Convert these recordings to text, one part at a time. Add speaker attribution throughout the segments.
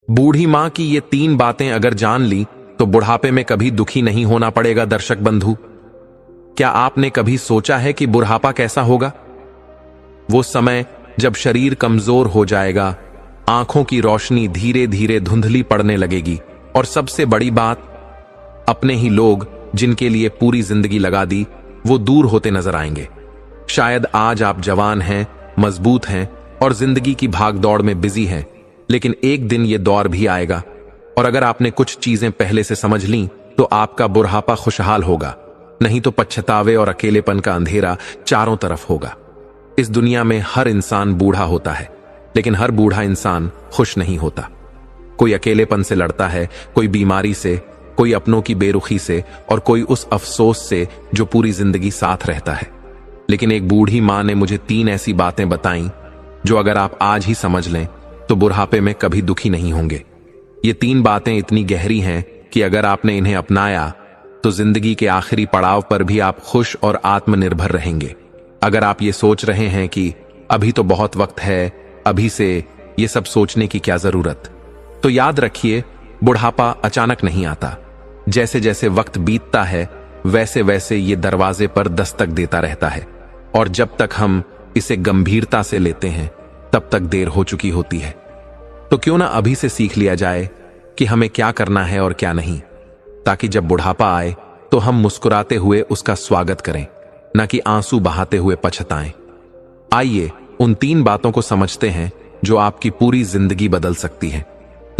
Speaker 1: बूढ़ी मां की ये 3 बातें अगर जान ली तो बुढ़ापे में कभी दुखी नहीं होना पड़ेगा। दर्शक बंधु, क्या आपने कभी सोचा है कि बुढ़ापा कैसा होगा? वो समय जब शरीर कमजोर हो जाएगा, आंखों की रोशनी धीरे धीरे धुंधली पड़ने लगेगी और सबसे बड़ी बात, अपने ही लोग जिनके लिए पूरी जिंदगी लगा दी वो दूर होते नजर आएंगे। शायद आज आप जवान हैं, मजबूत हैं और जिंदगी की भागदौड़ में बिजी हैं, लेकिन एक दिन ये दौर भी आएगा और अगर आपने कुछ चीजें पहले से समझ लीं तो आपका बुढ़ापा खुशहाल होगा, नहीं तो पछतावे और अकेलेपन का अंधेरा चारों तरफ होगा। इस दुनिया में हर इंसान बूढ़ा होता है, लेकिन हर बूढ़ा इंसान खुश नहीं होता। कोई अकेलेपन से लड़ता है, कोई बीमारी से, कोई अपनों की बेरुखी से और कोई उस अफसोस से जो पूरी जिंदगी साथ रहता है। लेकिन एक बूढ़ी मां ने मुझे 3 ऐसी बातें बताई जो अगर आप आज ही समझ लें तो बुढ़ापे में कभी दुखी नहीं होंगे। ये 3 बातें इतनी गहरी हैं कि अगर आपने इन्हें अपनाया तो जिंदगी के आखिरी पड़ाव पर भी आप खुश और आत्मनिर्भर रहेंगे। अगर आप ये सोच रहे हैं कि अभी तो बहुत वक्त है, अभी से ये सब सोचने की क्या जरूरत, तो याद रखिए, बुढ़ापा अचानक नहीं आता। जैसे जैसे वक्त बीतता है वैसे वैसे ये दरवाजे पर दस्तक देता रहता है और जब तक हम इसे गंभीरता से लेते हैं तब तक देर हो चुकी होती है। तो क्यों ना अभी से सीख लिया जाए कि हमें क्या करना है और क्या नहीं, ताकि जब बुढ़ापा आए तो हम मुस्कुराते हुए उसका स्वागत करें, न कि आंसू बहाते हुए पछताएं। आइए उन 3 बातों को समझते हैं जो आपकी पूरी जिंदगी बदल सकती है।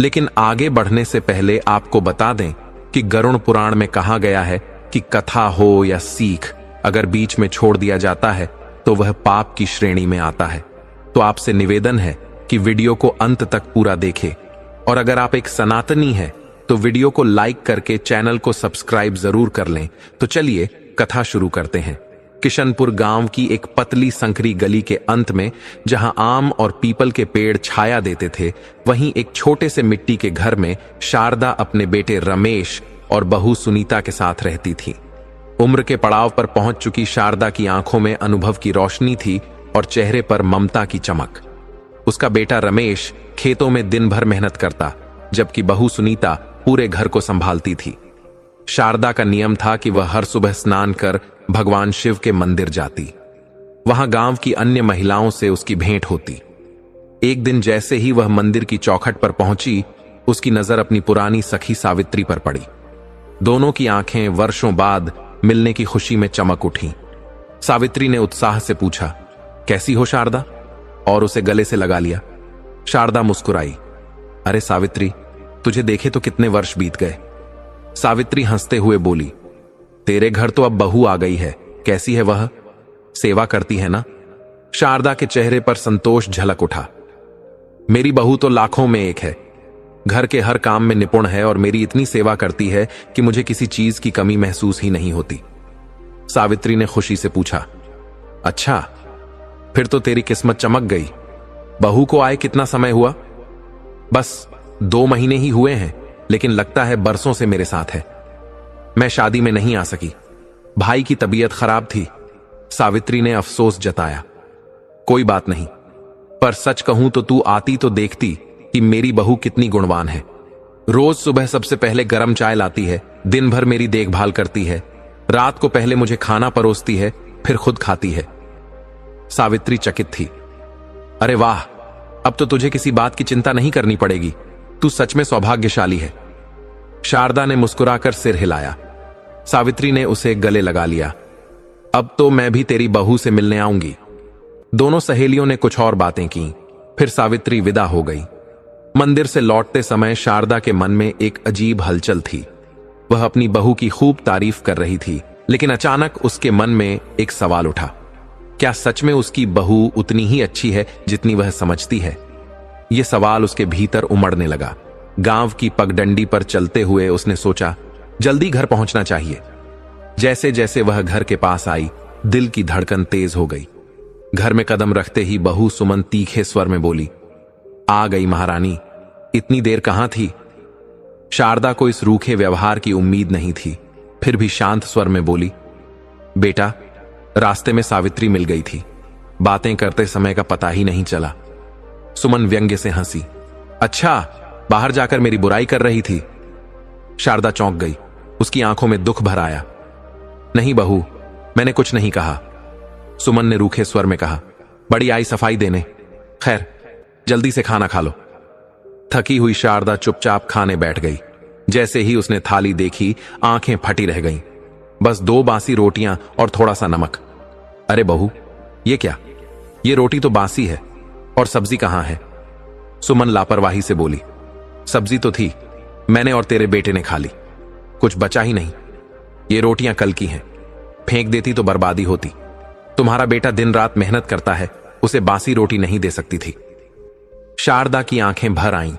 Speaker 1: लेकिन आगे बढ़ने से पहले आपको बता दें कि गरुड़ पुराण में कहा गया है कि कथा हो या सीख अगर बीच में छोड़ दिया जाता है तो वह पाप की श्रेणी में आता है। तो आपसे निवेदन है कि वीडियो को अंत तक पूरा देखें और अगर आप एक सनातनी हैं तो वीडियो को लाइक करके चैनल को सब्सक्राइब जरूर कर लें। तो चलिए कथा शुरू करते हैं। किशनपुर गांव की एक पतली संकरी गली के अंत में, जहां आम और पीपल के पेड़ छाया देते थे, वहीं एक छोटे से मिट्टी के घर में शारदा अपने बेटे रमेश और बहू सुनीता के साथ रहती थी। उम्र के पड़ाव पर पहुंच चुकी शारदा की आंखों में अनुभव की रोशनी थी और चेहरे पर ममता की चमक। उसका बेटा रमेश खेतों में दिन भर मेहनत करता, जबकि बहू सुनीता पूरे घर को संभालती थी। शारदा का नियम था कि वह हर सुबह स्नान कर भगवान शिव के मंदिर जाती। वहां गांव की अन्य महिलाओं से उसकी भेंट होती। एक दिन जैसे ही वह मंदिर की चौखट पर पहुंची, उसकी नजर अपनी पुरानी सखी सावित्री पर पड़ी। दोनों की आंखें वर्षों बाद मिलने की खुशी में चमक उठी। सावित्री ने उत्साह से पूछा, कैसी हो शारदा? और उसे गले से लगा लिया। शारदा मुस्कुराई, अरे सावित्री, तुझे देखे तो कितने वर्ष बीत गए। सावित्री हंसते हुए बोली, तेरे घर तो अब बहू आ गई है, कैसी है वह? सेवा करती है ना? शारदा के चेहरे पर संतोष झलक उठा। मेरी बहू तो लाखों में एक है, घर के हर काम में निपुण है और मेरी इतनी सेवा करती है कि मुझे किसी चीज की कमी महसूस ही नहीं होती। सावित्री ने खुशी से पूछा, अच्छा, फिर तो तेरी किस्मत चमक गई। बहू को आए कितना समय हुआ? बस 2 महीने ही हुए हैं, लेकिन लगता है बरसों से मेरे साथ है। मैं शादी में नहीं आ सकी, भाई की तबीयत खराब थी। सावित्री ने अफसोस जताया। कोई बात नहीं, पर सच कहूं तो तू आती तो देखती कि मेरी बहू कितनी गुणवान है। रोज सुबह सबसे पहले गर्म चाय लाती है, दिन भर मेरी देखभाल करती है, रात को पहले मुझे खाना परोसती है, फिर खुद खाती है। सावित्री चकित थी। अरे वाह, अब तो तुझे किसी बात की चिंता नहीं करनी पड़ेगी। तू सच में सौभाग्यशाली है। शारदा ने मुस्कुराकर सिर हिलाया। सावित्री ने उसे गले लगा लिया। अब तो मैं भी तेरी बहू से मिलने आऊंगी। दोनों सहेलियों ने कुछ और बातें की, फिर सावित्री विदा हो गई। मंदिर से लौटते समय शारदा के मन में एक अजीब हलचल थी। वह अपनी बहू की खूब तारीफ कर रही थी, लेकिन अचानक उसके मन में एक सवाल उठा, क्या सच में उसकी बहू उतनी ही अच्छी है जितनी वह समझती है? यह सवाल उसके भीतर उमड़ने लगा। गांव की पगडंडी पर चलते हुए उसने सोचा, जल्दी घर पहुंचना चाहिए। जैसे जैसे वह घर के पास आई, दिल की धड़कन तेज हो गई। घर में कदम रखते ही बहू सुमन तीखे स्वर में बोली, आ गई महारानी, इतनी देर कहां थी? शारदा को इस रूखे व्यवहार की उम्मीद नहीं थी, फिर भी शांत स्वर में बोली, बेटा, रास्ते में सावित्री मिल गई थी, बातें करते समय का पता ही नहीं चला। सुमन व्यंग्य से हंसी, अच्छा, बाहर जाकर मेरी बुराई कर रही थी। शारदा चौंक गई, उसकी आंखों में दुख भर आया। नहीं बहू, मैंने कुछ नहीं कहा, सुमन ने रूखे स्वर में कहा। बड़ी आई सफाई देने। खैर, जल्दी से खाना खा लो। थकी हुई शारदा चुपचाप खाने बैठ गई। जैसे ही उसने थाली देखी, आंखें फटी रह गईं। बस 2 बासी रोटियां और थोड़ा सा नमक। अरे बहू, ये क्या? ये रोटी तो बासी है, और सब्जी कहां है? सुमन लापरवाही से बोली। सब्जी तो थी, मैंने और तेरे बेटे ने खा ली, कुछ बचा ही नहीं। ये रोटियां कल की हैं, फेंक देती तो बर्बादी होती। तुम्हारा बेटा दिन रात मेहनत करता है, उसे बासी रोटी नहीं दे सकती थी। शारदा की आंखें भर आईं।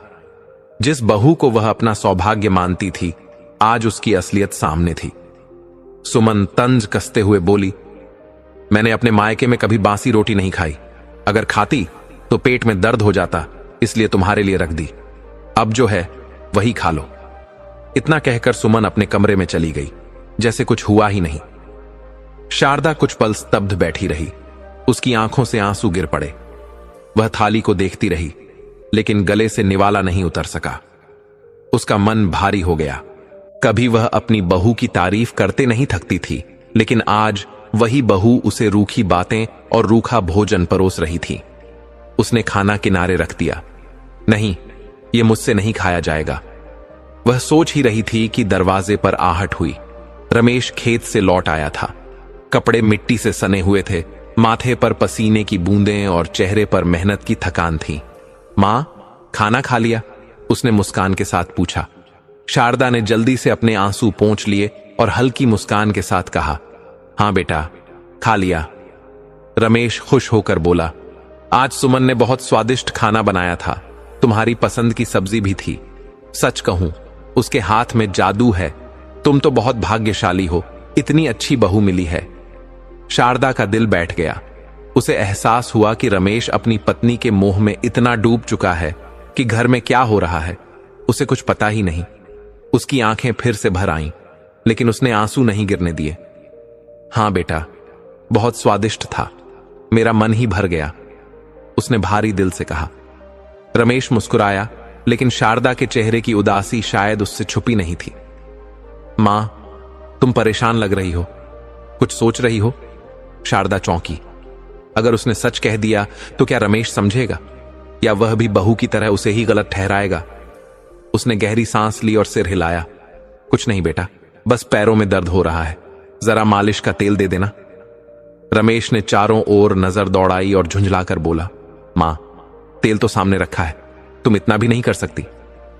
Speaker 1: जिस बहू को वह अपना सौभाग्य मानती थी, आज उसकी असलियत सामने थी। सुमन तंज कसते हुए बोली, मैंने अपने मायके में कभी बासी रोटी नहीं खाई। अगर खाती तो पेट में दर्द हो जाता, इसलिए तुम्हारे लिए रख दी। अब जो है वही खा लो। इतना कहकर सुमन अपने कमरे में चली गई, जैसे कुछ हुआ ही नहीं। शारदा कुछ पल स्तब्ध बैठी रही। उसकी आंखों से आंसू गिर पड़े। वह थाली को देखती रही, लेकिन गले से निवाला नहीं उतर सका। उसका मन भारी हो गया। कभी वह अपनी बहू की तारीफ करते नहीं थकती थी, लेकिन आज वही बहू उसे रूखी बातें और रूखा भोजन परोस रही थी। उसने खाना किनारे रख दिया। नहीं, यह मुझसे नहीं खाया जाएगा। वह सोच ही रही थी कि दरवाजे पर आहट हुई। रमेश खेत से लौट आया था। कपड़े मिट्टी से सने हुए थे, माथे पर पसीने की बूंदें और चेहरे पर मेहनत की थकान थी। मां, खाना खा लिया? उसने मुस्कान के साथ पूछा। शारदा ने जल्दी से अपने आंसू पोंछ लिए और हल्की मुस्कान के साथ कहा, हां बेटा, खा लिया। रमेश खुश होकर बोला, आज सुमन ने बहुत स्वादिष्ट खाना बनाया था, तुम्हारी पसंद की सब्जी भी थी। सच कहूं, उसके हाथ में जादू है। तुम तो बहुत भाग्यशाली हो, इतनी अच्छी बहू मिली है। शारदा का दिल बैठ गया। उसे एहसास हुआ कि रमेश अपनी पत्नी के मोह में इतना डूब चुका है कि घर में क्या हो रहा है उसे कुछ पता ही नहीं। उसकी आंखें फिर से भर आईं, लेकिन उसने आंसू नहीं गिरने दिए। हां बेटा, बहुत स्वादिष्ट था, मेरा मन ही भर गया, उसने भारी दिल से कहा। रमेश मुस्कुराया, लेकिन शारदा के चेहरे की उदासी शायद उससे छुपी नहीं थी। मां, तुम परेशान लग रही हो, कुछ सोच रही हो? शारदा चौंकी। अगर उसने सच कह दिया तो क्या रमेश समझेगा, या वह भी बहू की तरह उसे ही गलत ठहराएगा? उसने गहरी सांस ली और सिर हिलाया। कुछ नहीं बेटा, बस पैरों में दर्द हो रहा है, जरा मालिश का तेल दे देना। रमेश ने चारों ओर नजर दौड़ाई और झुंझलाकर बोला, मां, तेल तो सामने रखा है, तुम इतना भी नहीं कर सकती।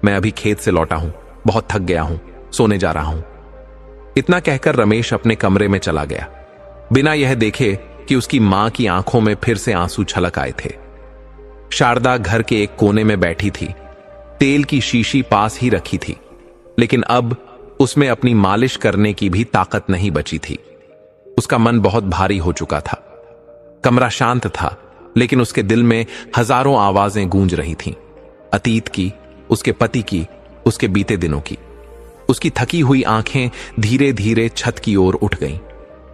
Speaker 1: मैं अभी खेत से लौटा हूं, बहुत थक गया हूं, सोने जा रहा हूं। इतना कहकर रमेश अपने कमरे में चला गया, बिना यह देखे कि उसकी मां की आंखों में फिर से आंसू छलक आए थे। शारदा घर के एक कोने में बैठी थी। तेल की शीशी पास ही रखी थी, लेकिन अब उसमें अपनी मालिश करने की भी ताकत नहीं बची थी। उसका मन बहुत भारी हो चुका था। कमरा शांत था, लेकिन उसके दिल में हजारों आवाजें गूंज रही थीं। अतीत की, उसके पति की, उसके बीते दिनों की। उसकी थकी हुई आंखें धीरे धीरे छत की ओर उठ गईं।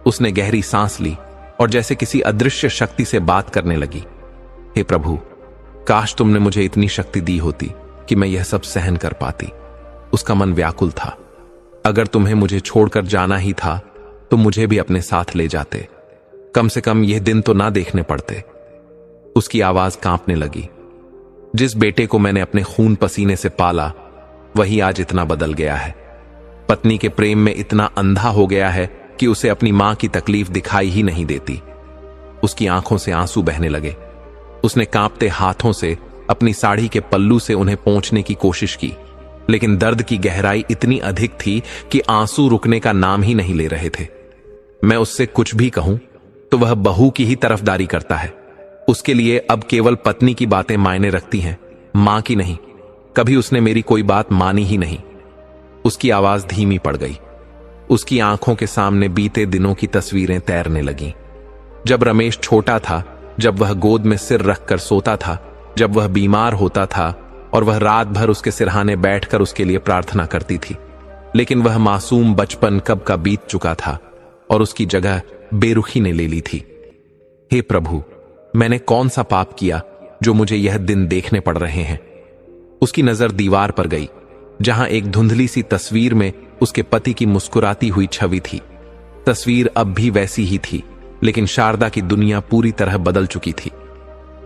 Speaker 1: उसने गहरी सांस ली और जैसे किसी अदृश्य शक्ति से बात करने लगी। हे प्रभु, काश तुमने मुझे इतनी शक्ति दी होती कि मैं यह सब सहन कर पाती। उसका मन व्याकुल था। अगर तुम्हें मुझे छोड़कर जाना ही था तो मुझे भी अपने साथ ले जाते, कम से कम यह दिन तो ना देखने पड़ते। उसकी आवाज कांपने लगी। जिस बेटे को मैंने अपने खून पसीने से पाला, वही आज इतना बदल गया है। पत्नी के प्रेम में इतना अंधा हो गया है कि उसे अपनी मां की तकलीफ दिखाई ही नहीं देती। उसकी आंखों से आंसू बहने लगे। उसने कांपते हाथों से अपनी साड़ी के पल्लू से उन्हें पोंछने की कोशिश की, लेकिन दर्द की गहराई इतनी अधिक थी कि आंसू रुकने का नाम ही नहीं ले रहे थे। मैं उससे कुछ भी कहूं तो वह बहू की ही तरफदारी करता है। उसके लिए अब केवल पत्नी की बातें मायने रखती हैं, मां की नहीं। कभी उसने मेरी कोई बात मानी ही नहीं। उसकी आवाज धीमी पड़ गई। उसकी आंखों के सामने बीते दिनों की तस्वीरें तैरने लगीं। जब रमेश छोटा था, जब वह गोद में सिर रखकर सोता था, जब वह बीमार होता था और वह रात भर उसके सिरहाने बैठकर उसके लिए प्रार्थना करती थी। लेकिन वह मासूम बचपन कब का बीत चुका था और उसकी जगह बेरुखी ने ले ली थी। हे प्रभु, मैंने कौन सा पाप किया जो मुझे यह दिन देखने पड़ रहे हैं? उसकी नजर दीवार पर गई, जहां एक धुंधली सी तस्वीर में उसके पति की मुस्कुराती हुई छवि थी। तस्वीर अब भी वैसी ही थी, लेकिन शारदा की दुनिया पूरी तरह बदल चुकी थी।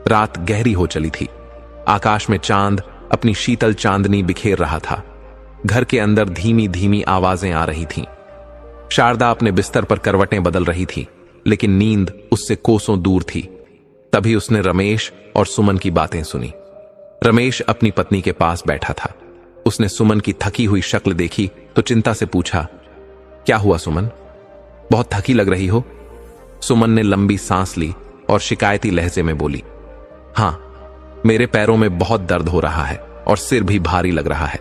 Speaker 1: रात गहरी हो चली थी। आकाश में चांद अपनी शीतल चांदनी बिखेर रहा था। घर के अंदर धीमी धीमी आवाजें आ रही थीं। शारदा अपने बिस्तर पर करवटें बदल रही थी, लेकिन नींद उससे कोसों दूर थी। तभी उसने रमेश और सुमन की बातें सुनी। रमेश अपनी पत्नी के पास बैठा था। उसने सुमन की थकी हुई शक्ल देखी तो चिंता से पूछा, क्या हुआ सुमन, बहुत थकी लग रही हो? सुमन ने लंबी सांस ली और शिकायती लहजे में बोली, हां, मेरे पैरों में बहुत दर्द हो रहा है और सिर भी भारी लग रहा है।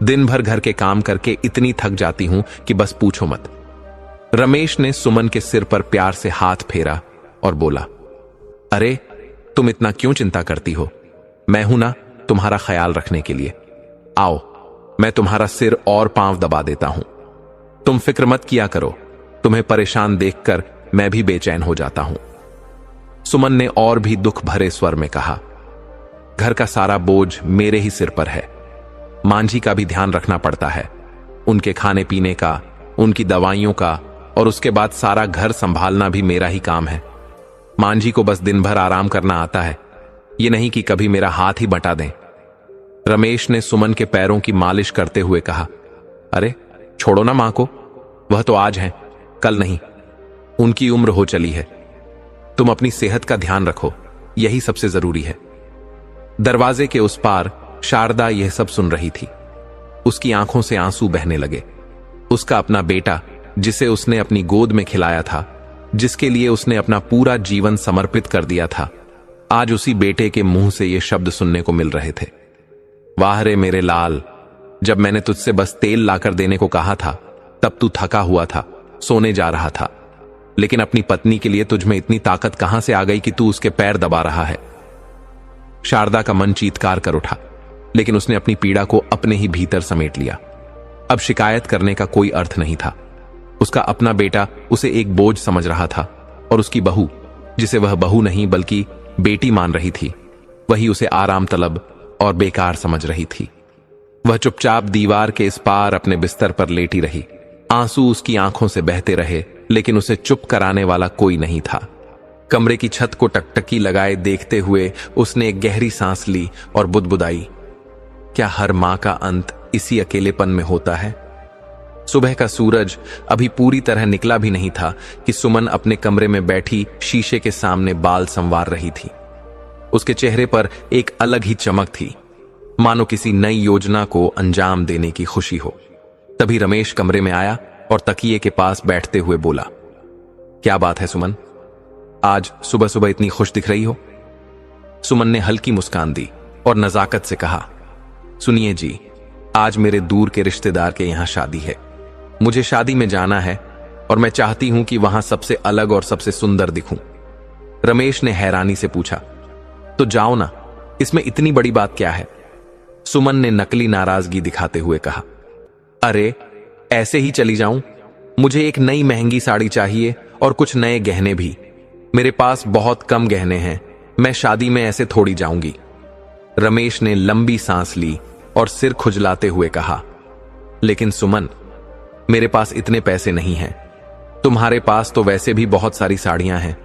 Speaker 1: दिन भर घर के काम करके इतनी थक जाती हूं कि बस पूछो मत। रमेश ने सुमन के सिर पर प्यार से हाथ फेरा और बोला, अरे तुम इतना क्यों चिंता करती हो? मैं हूं ना तुम्हारा ख्याल रखने के लिए। आओ, मैं तुम्हारा सिर और पांव दबा देता हूं। तुम फिक्र मत किया करो, तुम्हें परेशान देखकर मैं भी बेचैन हो जाता हूं। सुमन ने और भी दुख भरे स्वर में कहा, घर का सारा बोझ मेरे ही सिर पर है। मांझी का भी ध्यान रखना पड़ता है, उनके खाने पीने का, उनकी दवाइयों का, और उसके बाद सारा घर संभालना भी मेरा ही काम है। मांझी को बस दिन भर आराम करना आता है, ये नहीं कि कभी मेरा हाथ ही बटा दें। रमेश ने सुमन के पैरों की मालिश करते हुए कहा, अरे छोड़ो ना मां को, वह तो आज है, कल नहीं। उनकी उम्र हो चली है। तुम अपनी सेहत का ध्यान रखो, यही सबसे जरूरी है। दरवाजे के उस पार शारदा यह सब सुन रही थी। उसकी आंखों से आंसू बहने लगे। उसका अपना बेटा, जिसे उसने अपनी गोद में खिलाया था, जिसके लिए उसने अपना पूरा जीवन समर्पित कर दिया था, आज उसी बेटे के मुंह से ये शब्द सुनने को मिल रहे थे। वाह रे मेरे लाल, जब मैंने तुझसे बस तेल लाकर देने को कहा था, तब तू थका हुआ था, सोने जा रहा था, लेकिन अपनी पत्नी के लिए तुझ में इतनी ताकत कहां से आ गई कि तू उसके पैर दबा रहा है? शारदा का मन चीत्कार कर उठा, लेकिन उसने अपनी पीड़ा को अपने ही भीतर समेट लिया। अब शिकायत करने का कोई अर्थ नहीं था। उसका अपना बेटा उसे एक बोझ समझ रहा था, और उसकी बहू, जिसे वह बहू नहीं बल्कि बेटी मान रही थी, वही उसे आराम तलब और बेकार समझ रही थी। वह चुपचाप दीवार के इस पार अपने बिस्तर पर लेटी रही। आंसू उसकी आंखों से बहते रहे, लेकिन उसे चुप कराने वाला कोई नहीं था। कमरे की छत को टकटकी लगाए देखते हुए उसने एक गहरी सांस ली और बुदबुदाई, क्या हर मां का अंत इसी अकेलेपन में होता है? सुबह का सूरज अभी पूरी तरह निकला भी नहीं था कि सुमन अपने कमरे में बैठी शीशे के सामने बाल संवार रही थी। उसके चेहरे पर एक अलग ही चमक थी, मानो किसी नई योजना को अंजाम देने की खुशी हो। तभी रमेश कमरे में आया और तकिए के पास बैठते हुए बोला, क्या बात है सुमन, आज सुबह सुबह इतनी खुश दिख रही हो? सुमन ने हल्की मुस्कान दी और नजाकत से कहा, सुनिए जी, आज मेरे दूर के रिश्तेदार के यहां शादी है। मुझे शादी में जाना है और मैं चाहती हूं कि वहां सबसे अलग और सबसे सुंदर दिखूं। रमेश ने हैरानी से पूछा, तो जाओ ना, इसमें इतनी बड़ी बात क्या है? सुमन ने नकली नाराजगी दिखाते हुए कहा, अरे ऐसे ही चली जाऊं? मुझे एक नई महंगी साड़ी चाहिए और कुछ नए गहने भी। मेरे पास बहुत कम गहने हैं, मैं शादी में ऐसे थोड़ी जाऊंगी। रमेश ने लंबी सांस ली और सिर खुजलाते हुए कहा, लेकिन सुमन, मेरे पास इतने पैसे नहीं हैं। तुम्हारे पास तो वैसे भी बहुत सारी साड़ियां हैं,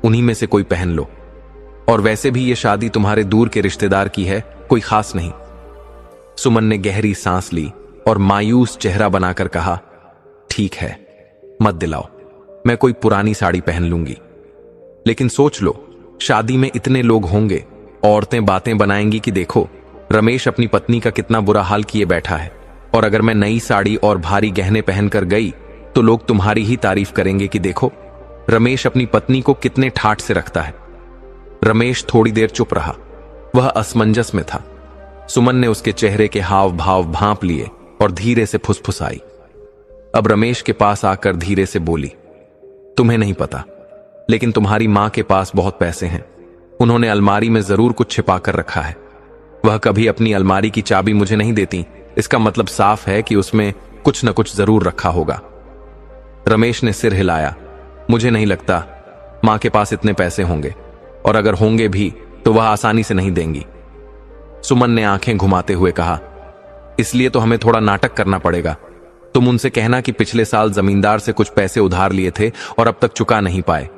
Speaker 1: उन्हीं में से कोई पहन लो। और वैसे भी ये शादी तुम्हारे दूर के रिश्तेदार की है, कोई खास नहीं। सुमन ने गहरी सांस ली और मायूस चेहरा बनाकर कहा, ठीक है, मत दिलाओ, मैं कोई पुरानी साड़ी पहन लूंगी। लेकिन सोच लो, शादी में इतने लोग होंगे, औरतें बातें बनाएंगी कि देखो रमेश अपनी पत्नी का कितना बुरा हाल किए बैठा है, और अगर मैं नई साड़ी और भारी गहने पहनकर गई तो लोग तुम्हारी ही तारीफ करेंगे कि देखो रमेश अपनी पत्नी को कितने ठाठ से रखता है। रमेश थोड़ी देर चुप रहा, वह असमंजस में था। सुमन ने उसके चेहरे के हाव भाव भांप लिए और धीरे से फुसफुसाई। अब रमेश के पास आकर धीरे से बोली, तुम्हें नहीं पता, लेकिन तुम्हारी मां के पास बहुत पैसे हैं। उन्होंने अलमारी में जरूर कुछ छिपा कर रखा है। वह कभी अपनी अलमारी की चाबी मुझे नहीं देती, इसका मतलब साफ है कि उसमें कुछ न कुछ जरूर रखा होगा। रमेश ने सिर हिलाया, मुझे नहीं लगता मां के पास इतने पैसे होंगे, और अगर होंगे भी तो वह आसानी से नहीं देंगी। सुमन ने आंखें घुमाते हुए कहा, इसलिए तो हमें थोड़ा नाटक करना पड़ेगा। तुम उनसे कहना कि पिछले साल जमींदार से कुछ पैसे उधार लिए थे और अब तक चुका नहीं पाए।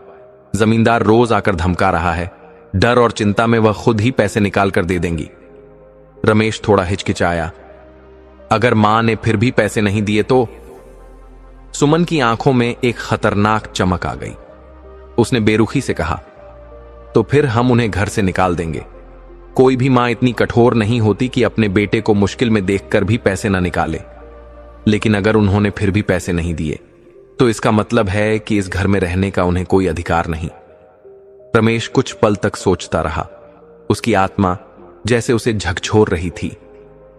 Speaker 1: जमींदार रोज आकर धमका रहा है, डर और चिंता में वह खुद ही पैसे निकाल कर दे देंगी। रमेश थोड़ा हिचकिचाया, अगर मां ने फिर भी पैसे नहीं दिए तो? सुमन की आंखों में एक खतरनाक चमक आ गई। उसने बेरुखी से कहा, तो फिर हम उन्हें घर से निकाल देंगे। कोई भी मां इतनी कठोर नहीं होती कि अपने बेटे को मुश्किल में देखकर भी पैसे न निकाले। लेकिन अगर उन्होंने फिर भी पैसे नहीं दिए तो इसका मतलब है कि इस घर में रहने का उन्हें कोई अधिकार नहीं। रमेश कुछ पल तक सोचता रहा। उसकी आत्मा जैसे उसे झकझोर रही थी,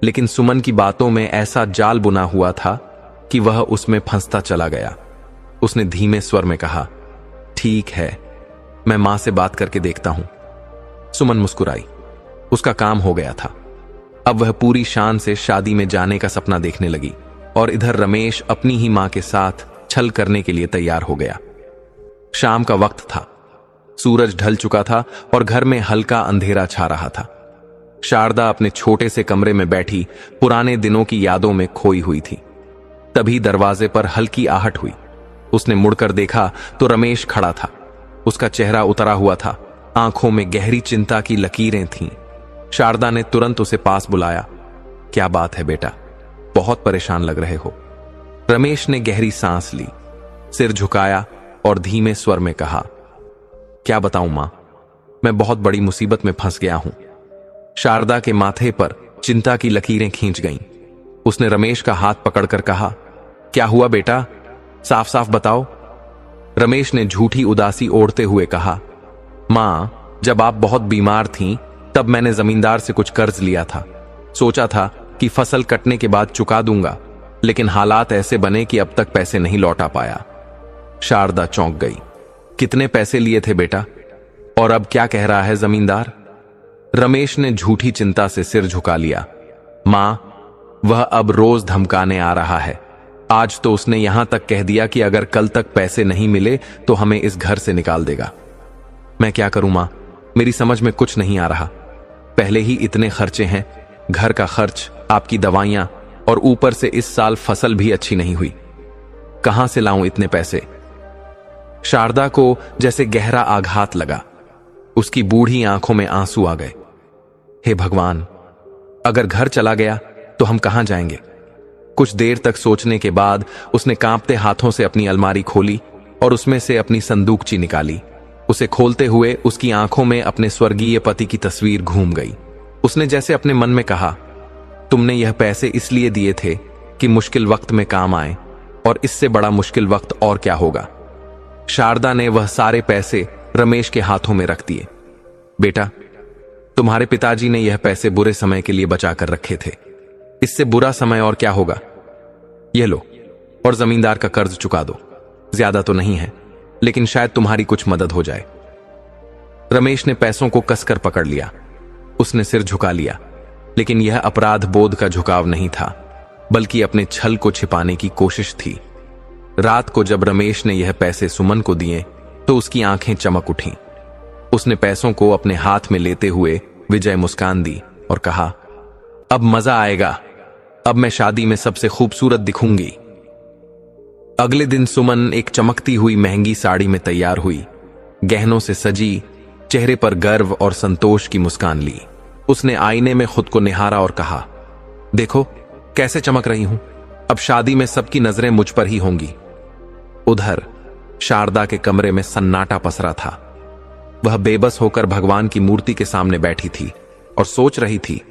Speaker 1: लेकिन सुमन की बातों में ऐसा जाल बुना हुआ था कि वह उसमें फंसता चला गया। उसने धीमे स्वर में कहा, ठीक है, मैं मां से बात करके देखता हूं। सुमन मुस्कुराई। उसका काम हो गया था। अब वह पूरी शान से शादी में जाने का सपना देखने लगी और इधर रमेश अपनी ही मां के साथ छल करने के लिए तैयार हो गया। शाम का वक्त था। सूरज ढल चुका था और घर में हल्का अंधेरा छा रहा था। शारदा अपने छोटे से कमरे में बैठी पुराने दिनों की यादों में खोई हुई थी। तभी दरवाजे पर हल्की आहट हुई। उसने मुड़कर देखा तो रमेश खड़ा था। उसका चेहरा उतरा हुआ था, आंखों में गहरी चिंता की लकीरें थीं। शारदा ने तुरंत उसे पास बुलाया। क्या बात है बेटा, बहुत परेशान लग रहे हो। रमेश ने गहरी सांस ली, सिर झुकाया और धीमे स्वर में कहा, क्या बताऊं मां, मैं बहुत बड़ी मुसीबत में फंस गया हूं। शारदा के माथे पर चिंता की लकीरें खींच गईं। उसने रमेश का हाथ पकड़कर कहा, क्या हुआ बेटा, साफ साफ बताओ। रमेश ने झूठी उदासी ओढ़ते हुए कहा, मां, जब आप बहुत बीमार थीं तब मैंने जमींदार से कुछ कर्ज लिया था। सोचा था कि फसल कटने के बाद चुका दूंगा, लेकिन हालात ऐसे बने कि अब तक पैसे नहीं लौटा पाया। शारदा चौंक गई। कितने पैसे लिए थे बेटा, और अब क्या कह रहा है जमींदार? रमेश ने झूठी चिंता से सिर झुका लिया। मां, वह अब रोज धमकाने आ रहा है। आज तो उसने यहां तक कह दिया कि अगर कल तक पैसे नहीं मिले तो हमें इस घर से निकाल देगा। मैं क्या करूं मां, मेरी समझ में कुछ नहीं आ रहा। पहले ही इतने खर्चे हैं, घर का खर्च, आपकी दवाइयां, और ऊपर से इस साल फसल भी अच्छी नहीं हुई। कहां से लाऊं इतने पैसे? शारदा को जैसे गहरा आघात लगा। उसकी बूढ़ी आंखों में आंसू आ गए। हे भगवान, अगर घर चला गया तो हम कहां जाएंगे? कुछ देर तक सोचने के बाद उसने कांपते हाथों से अपनी अलमारी खोली और उसमें से अपनी संदूकची निकाली। उसे खोलते हुए उसकी आंखों में अपने स्वर्गीय पति की तस्वीर घूम गई। उसने जैसे अपने मन में कहा, तुमने यह पैसे इसलिए दिए थे कि मुश्किल वक्त में काम आए, और इससे बड़ा मुश्किल वक्त और क्या होगा। शारदा ने वह सारे पैसे रमेश के हाथों में रख दिए। बेटा, तुम्हारे पिताजी ने यह पैसे बुरे समय के लिए बचा कर रखे थे। इससे बुरा समय और क्या होगा? यह लो, और जमींदार का कर्ज चुका दो। ज्यादा तो नहीं है, लेकिन शायद तुम्हारी कुछ मदद हो जाए। रमेश ने पैसों को कसकर पकड़ लिया। उसने सिर झुका लिया, लेकिन यह अपराध बोध का झुकाव नहीं था, बल्कि अपने छल को छिपाने की कोशिश थी। रात को जब रमेश ने यह पैसे सुमन को दिए तो उसकी आंखें चमक उठीं। उसने पैसों को अपने हाथ में लेते हुए विजय मुस्कान दी और कहा, अब मजा आएगा, अब मैं शादी में सबसे खूबसूरत दिखूंगी। अगले दिन सुमन एक चमकती हुई महंगी साड़ी में तैयार हुई, गहनों से सजी, चेहरे पर गर्व और संतोष की मुस्कान ली। उसने आईने में खुद को निहारा और कहा, देखो कैसे चमक रही हूं, अब शादी में सबकी नजरें मुझ पर ही होंगी। उधर शारदा के कमरे में सन्नाटा पसरा था। वह बेबस होकर भगवान की मूर्ति के सामने बैठी थी और सोच रही थी,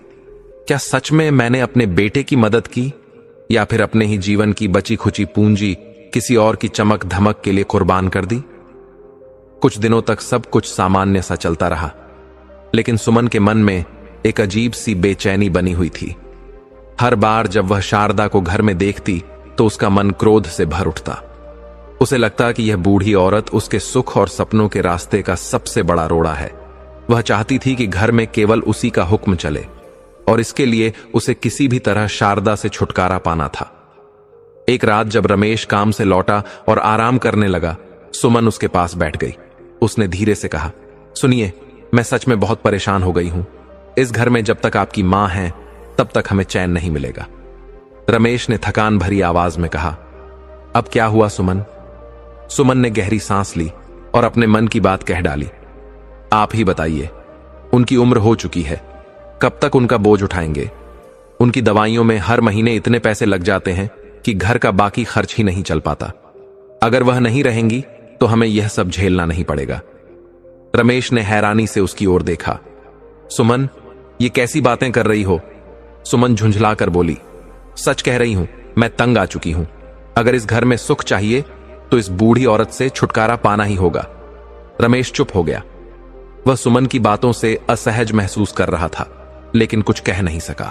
Speaker 1: क्या सच में मैंने अपने बेटे की मदद की, या फिर अपने ही जीवन की बची खुची पूंजी किसी और की चमक धमक के लिए कुर्बान कर दी? कुछ दिनों तक सब कुछ सामान्य सा चलता रहा, लेकिन सुमन के मन में एक अजीब सी बेचैनी बनी हुई थी। हर बार जब वह शारदा को घर में देखती तो उसका मन क्रोध से भर उठता। उसे लगता कि यह बूढ़ी औरत उसके सुख और सपनों के रास्ते का सबसे बड़ा रोड़ा है। वह चाहती थी कि घर में केवल उसी का हुक्म चले, और इसके लिए उसे किसी भी तरह शारदा से छुटकारा पाना था। एक रात जब रमेश काम से लौटा और आराम करने लगा, सुमन उसके पास बैठ गई। उसने धीरे से कहा, सुनिए, मैं सच में बहुत परेशान हो गई हूं। इस घर में जब तक आपकी मां है तब तक हमें चैन नहीं मिलेगा। रमेश ने थकान भरी आवाज में कहा। अब क्या हुआ सुमन? सुमन ने गहरी सांस ली और अपने मन की बात कह डाली। आप ही बताइए, उनकी उम्र हो चुकी है, कब तक उनका बोझ उठाएंगे? उनकी दवाइयों में हर महीने इतने पैसे लग जाते हैं कि घर का बाकी खर्च ही नहीं चल पाता। अगर वह नहीं रहेंगी तो हमें यह सब झेलना नहीं पड़ेगा। रमेश ने हैरानी से उसकी ओर देखा। सुमन, ये कैसी बातें कर रही हो? सुमन झुंझलाकर बोली। सच कह रही हूं, मैं तंग आ चुकी हूं। अगर इस घर में सुख चाहिए तो इस बूढ़ी औरत से छुटकारा पाना ही होगा। रमेश चुप हो गया। वह सुमन की बातों से असहज महसूस कर रहा था, लेकिन कुछ कह नहीं सका।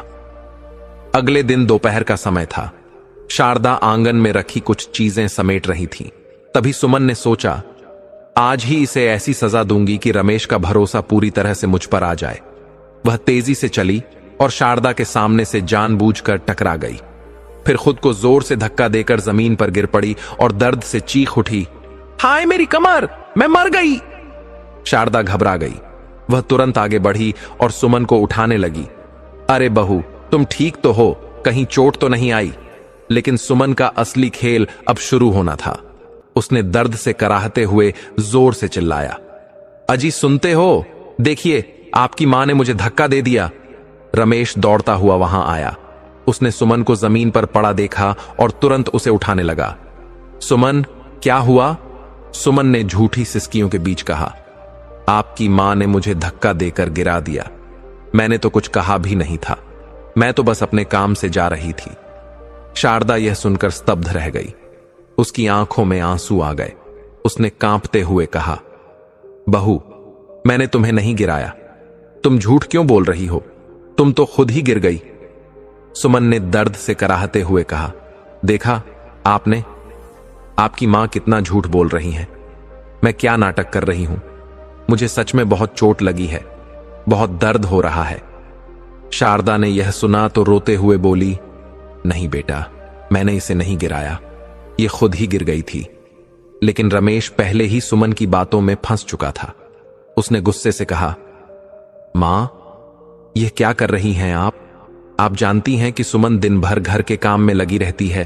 Speaker 1: अगले दिन दोपहर का समय था। शारदा आंगन में रखी कुछ चीजें समेट रही थी। तभी सुमन ने सोचा, आज ही इसे ऐसी सजा दूंगी कि रमेश का भरोसा पूरी तरह से मुझ पर आ जाए। वह तेजी से चली और शारदा के सामने से जानबूझकर टकरा गई। फिर खुद को जोर से धक्का देकर जमीन पर गिर पड़ी और दर्द से चीख उठी, हाय मेरी कमर, मैं मर गई। शारदा घबरा गई। वह तुरंत आगे बढ़ी और सुमन को उठाने लगी। अरे बहू, तुम ठीक तो हो, कहीं चोट तो नहीं आई? लेकिन सुमन का असली खेल अब शुरू होना था। उसने दर्द से कराहते हुए जोर से चिल्लाया, अजी सुनते हो? देखिए, आपकी मां ने मुझे धक्का दे दिया। रमेश दौड़ता हुआ वहां आया। उसने सुमन को जमीन पर पड़ा देखा और तुरंत उसे उठाने लगा। सुमन, क्या हुआ? सुमन ने झूठी सिसकियों के बीच कहा, आपकी मां ने मुझे धक्का देकर गिरा दिया। मैंने तो कुछ कहा भी नहीं था, मैं तो बस अपने काम से जा रही थी। शारदा यह सुनकर स्तब्ध रह गई। उसकी आंखों में आंसू आ गए। उसने कांपते हुए कहा, बहू, मैंने तुम्हें नहीं गिराया। तुम झूठ क्यों बोल रही हो? तुम तो खुद ही गिर गई। सुमन ने दर्द से कराहते हुए कहा, देखा आपने, आपकी मां कितना झूठ बोल रही हैं। मैं क्या नाटक कर रही हूं? मुझे सच में बहुत चोट लगी है, बहुत दर्द हो रहा है। शारदा ने यह सुना तो रोते हुए बोली, नहीं बेटा, मैंने इसे नहीं गिराया, ये खुद ही गिर गई थी। लेकिन रमेश पहले ही सुमन की बातों में फंस चुका था। उसने गुस्से से कहा, मां, यह क्या कर रही हैं आप? आप जानती हैं कि सुमन दिन भर घर के काम में लगी रहती है,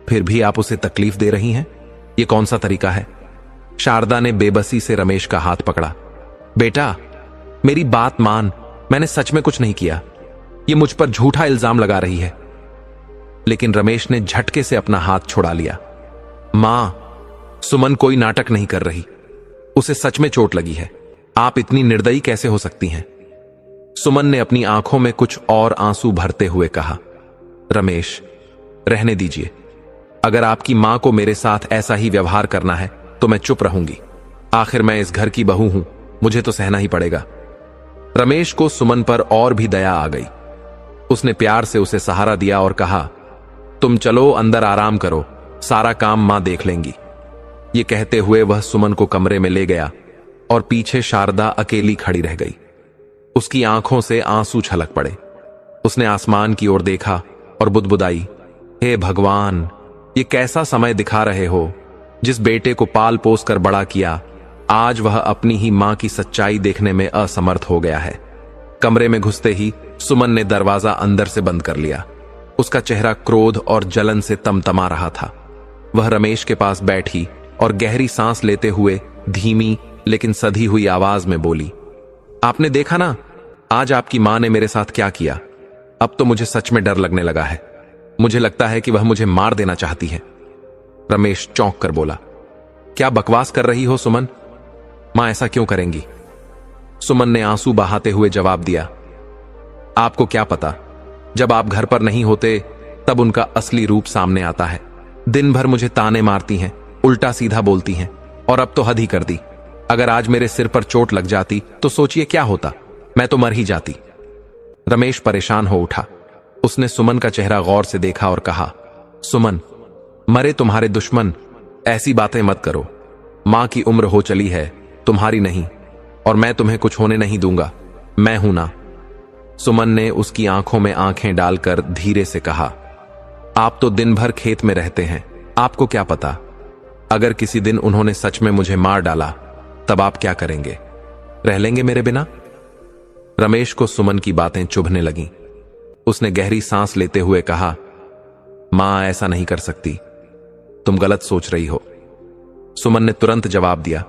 Speaker 1: फिर भी आप उसे तकलीफ दे रही हैं? यह कौन सा तरीका है? शारदा ने बेबसी से रमेश का हाथ पकड़ा। बेटा, मेरी बात मान, मैंने सच में कुछ नहीं किया। यह मुझ पर झूठा इल्जाम लगा रही है। लेकिन रमेश ने झटके से अपना हाथ छुड़ा लिया। मां, सुमन कोई नाटक नहीं कर रही, उसे सच में चोट लगी है। आप इतनी निर्दयी कैसे हो सकती हैं? सुमन ने अपनी आंखों में कुछ और आंसू भरते हुए कहा, रमेश, रहने दीजिए। अगर आपकी मां को मेरे साथ ऐसा ही व्यवहार करना है तो मैं चुप रहूंगी। आखिर मैं इस घर की बहू हूं, मुझे तो सहना ही पड़ेगा। रमेश को सुमन पर और भी दया आ गई। उसने प्यार से उसे सहारा दिया और कहा, तुम चलो अंदर आराम करो, सारा काम मां देख लेंगी। ये कहते हुए वह सुमन को कमरे में ले गया और पीछे शारदा अकेली खड़ी रह गई। उसकी आंखों से आंसू छलक पड़े। उसने आसमान की ओर देखा और बुदबुदाई, हे भगवान, ये कैसा समय दिखा रहे हो? जिस बेटे को पाल पोस कर बड़ा किया, आज वह अपनी ही मां की सच्चाई देखने में असमर्थ हो गया है। कमरे में घुसते ही सुमन ने दरवाजा अंदर से बंद कर लिया। उसका चेहरा क्रोध और जलन से तमतमा रहा था। वह रमेश के पास बैठी और गहरी सांस लेते हुए धीमी लेकिन सधी हुई आवाज में बोली, आपने देखा ना, आज आपकी मां ने मेरे साथ क्या किया? अब तो मुझे सच में डर लगने लगा है। मुझे लगता है कि वह मुझे मार देना चाहती है। रमेश चौंक कर बोला, क्या बकवास कर रही हो सुमन? मां ऐसा क्यों करेंगी? सुमन ने आंसू बहाते हुए जवाब दिया, आपको क्या पता, जब आप घर पर नहीं होते तब उनका असली रूप सामने आता है। दिन भर मुझे ताने मारती हैं, उल्टा सीधा बोलती हैं, और अब तो हद ही कर दी। अगर आज मेरे सिर पर चोट लग जाती तो सोचिए क्या होता, मैं तो मर ही जाती। रमेश परेशान हो उठा। उसने सुमन का चेहरा गौर से देखा और कहा, सुमन, मरे तुम्हारे दुश्मन, ऐसी बातें मत करो। मां की उम्र हो चली है, तुम्हारी नहीं, और मैं तुम्हें कुछ होने नहीं दूंगा, मैं हूं ना। सुमन ने उसकी आंखों में आंखें डालकर धीरे से कहा, आप तो दिन भर खेत में रहते हैं, आपको क्या पता, अगर किसी दिन उन्होंने सच में मुझे मार डाला तब आप क्या करेंगे? रह लेंगे मेरे बिना? रमेश को सुमन की बातें चुभने लगीं। उसने गहरी सांस लेते हुए कहा, मां ऐसा नहीं कर सकती, तुम गलत सोच रही हो। सुमन ने तुरंत जवाब दिया,